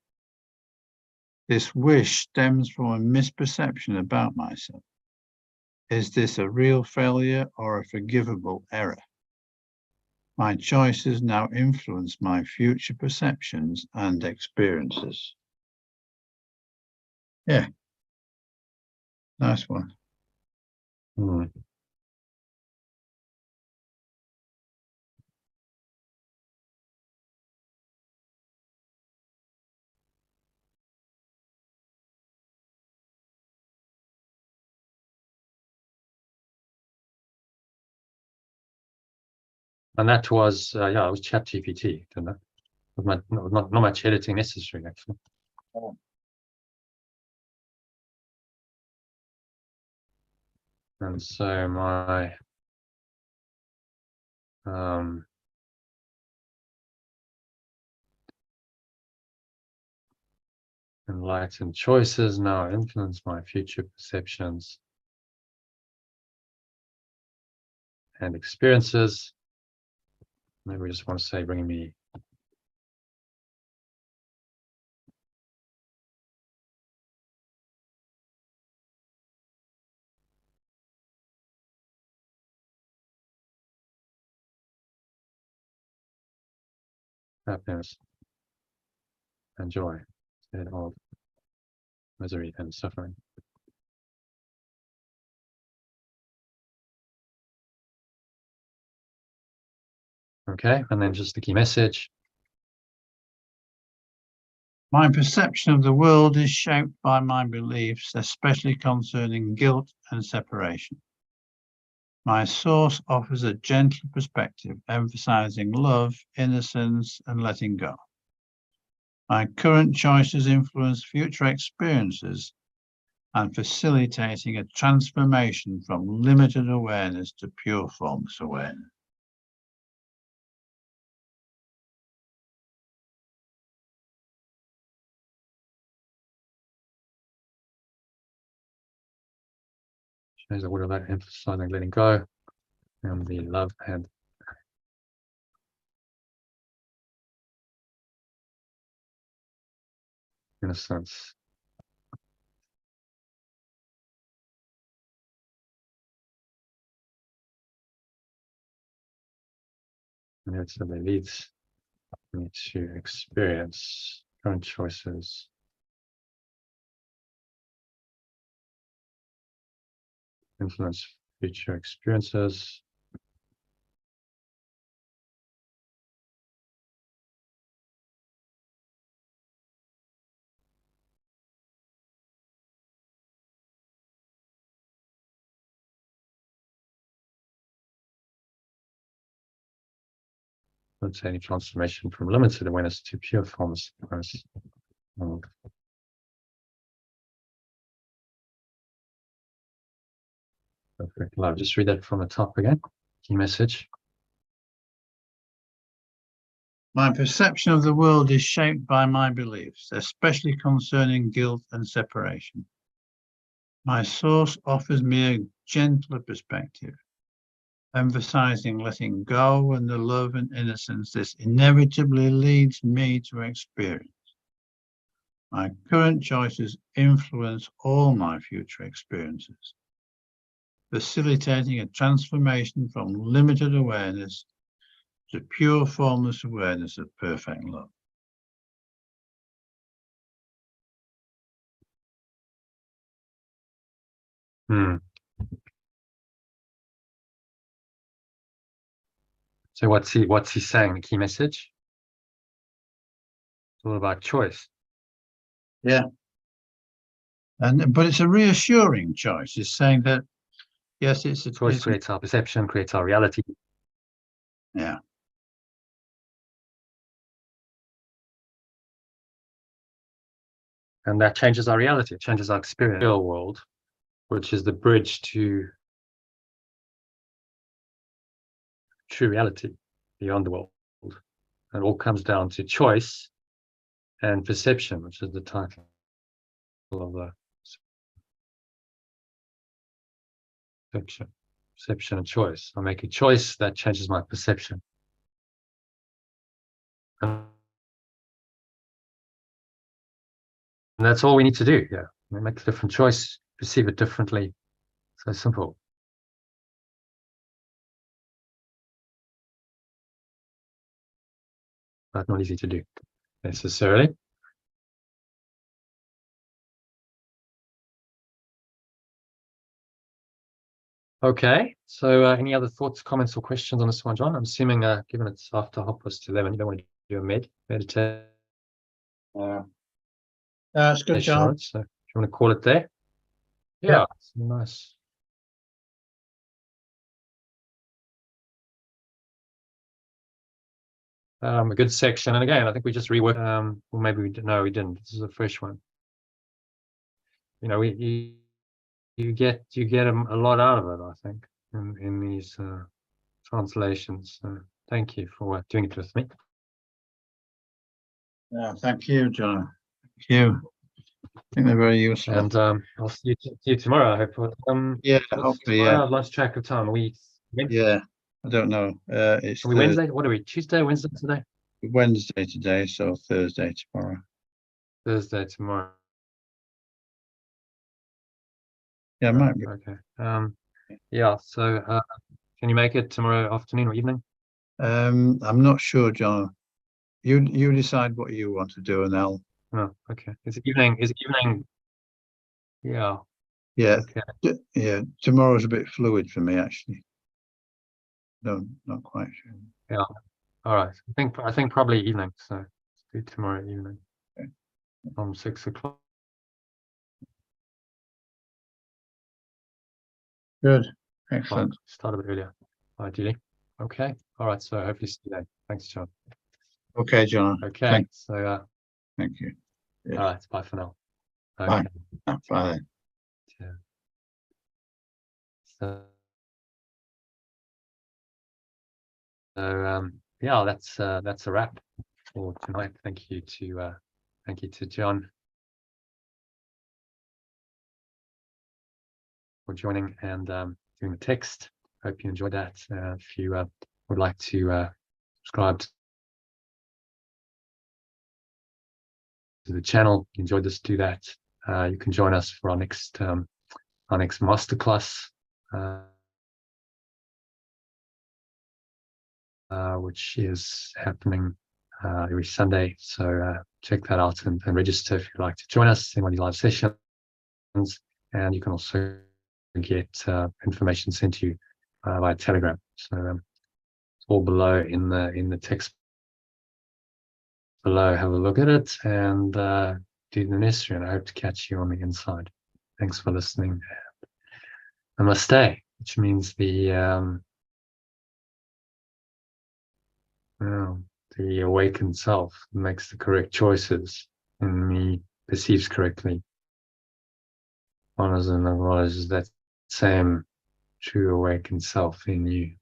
This wish stems from a misperception about myself. Is this a real failure or a forgivable error? My choices now influence my future perceptions and experiences. Yeah, nice one. Hmm. And that was, yeah, it was ChatGPT, didn't it? Not much editing necessary, actually. Oh. And so my enlightened choices now influence my future perceptions and experiences. Maybe we just want to say bringing me happiness and joy instead of misery and suffering. Okay, and then just the key message. My perception of the world is shaped by my beliefs, especially concerning guilt and separation. My source offers a gentle perspective, emphasizing love, innocence, and letting go. My current choices influence future experiences and facilitating a transformation from limited awareness to pure formless awareness. Shows the word of that emphasizing letting go and the love and innocence. And it leads me to experience current choices. Influence future experiences. Let's say any transformation from limited awareness to pure formless awareness. Perfect. I'll just read that from the top again. Key message. My perception of the world is shaped by my beliefs, especially concerning guilt and separation. My source offers me a gentler perspective, emphasizing letting go and the love and innocence this inevitably leads me to experience. My current choices influence all my future experiences, facilitating a transformation from limited awareness to pure formless awareness of perfect love. So what's he saying? The key message? It's all about choice. Yeah. But it's a reassuring choice. It's saying that yes, it's a choice creates our perception, creates our reality. Yeah. And that changes our reality, it changes our experience, real world, which is the bridge to true reality beyond the world. And it all comes down to choice and perception, which is the title of the section. Perception and choice. I make a choice that changes my perception. And that's all we need to do. Yeah, we make a different choice, perceive it differently. So simple. But not easy to do necessarily. Okay, so any other thoughts, comments, or questions on this one, John? I'm assuming, given it's after 11:30, you don't want to do a meditation. That's good, John. So if you want to call it there, yeah. Nice. A good section, and again, I think we just reworked. Or maybe we didn't. No, we didn't. This is a fresh one. You know, you get a lot out of it, I think, in these translations. So thank you for doing it with me. Yeah, thank you, John. Thank you. I think they're very useful. And I'll see you tomorrow, I hope. Yeah, hopefully, yeah. I've lost track of time. Yeah, I don't know. It's Wednesday? What are we? Tuesday, Wednesday today? Wednesday today, so Thursday tomorrow. Thursday tomorrow. Yeah, it might be. Okay. Yeah, so can you make it tomorrow afternoon or evening? I'm not sure, John. You decide what you want to do, and I'll. Oh, okay. Is it evening? Yeah. Yeah. Okay. Yeah. Tomorrow's a bit fluid for me, actually. No, not quite sure. Yeah. All right. I think probably evening. So let's do tomorrow evening Okay. from 6 o'clock. Good. Excellent. Start a bit earlier, ideally. Okay. All right. So hopefully see you then. Thanks, John. Okay, John. Okay. So Thank you. Yes. all right. Bye for now. Bye. Okay. Bye. Yeah. So, yeah, that's a wrap for tonight. Thank you to John for joining and doing the text. Hope you enjoyed that. If you would like to subscribe to the channel, you enjoyed this, do that. You can join us for our next masterclass, which is happening every Sunday. So check that out and register if you'd like to join us in one of the live sessions. And you can also get information sent to you via Telegram. So it's all below in the text below. Have a look at it and do the necessary. And I hope to catch you on the inside. Thanks for listening. Namaste, which means the awakened self makes the correct choices and me perceives correctly, honors and acknowledges that same true awakened self in you.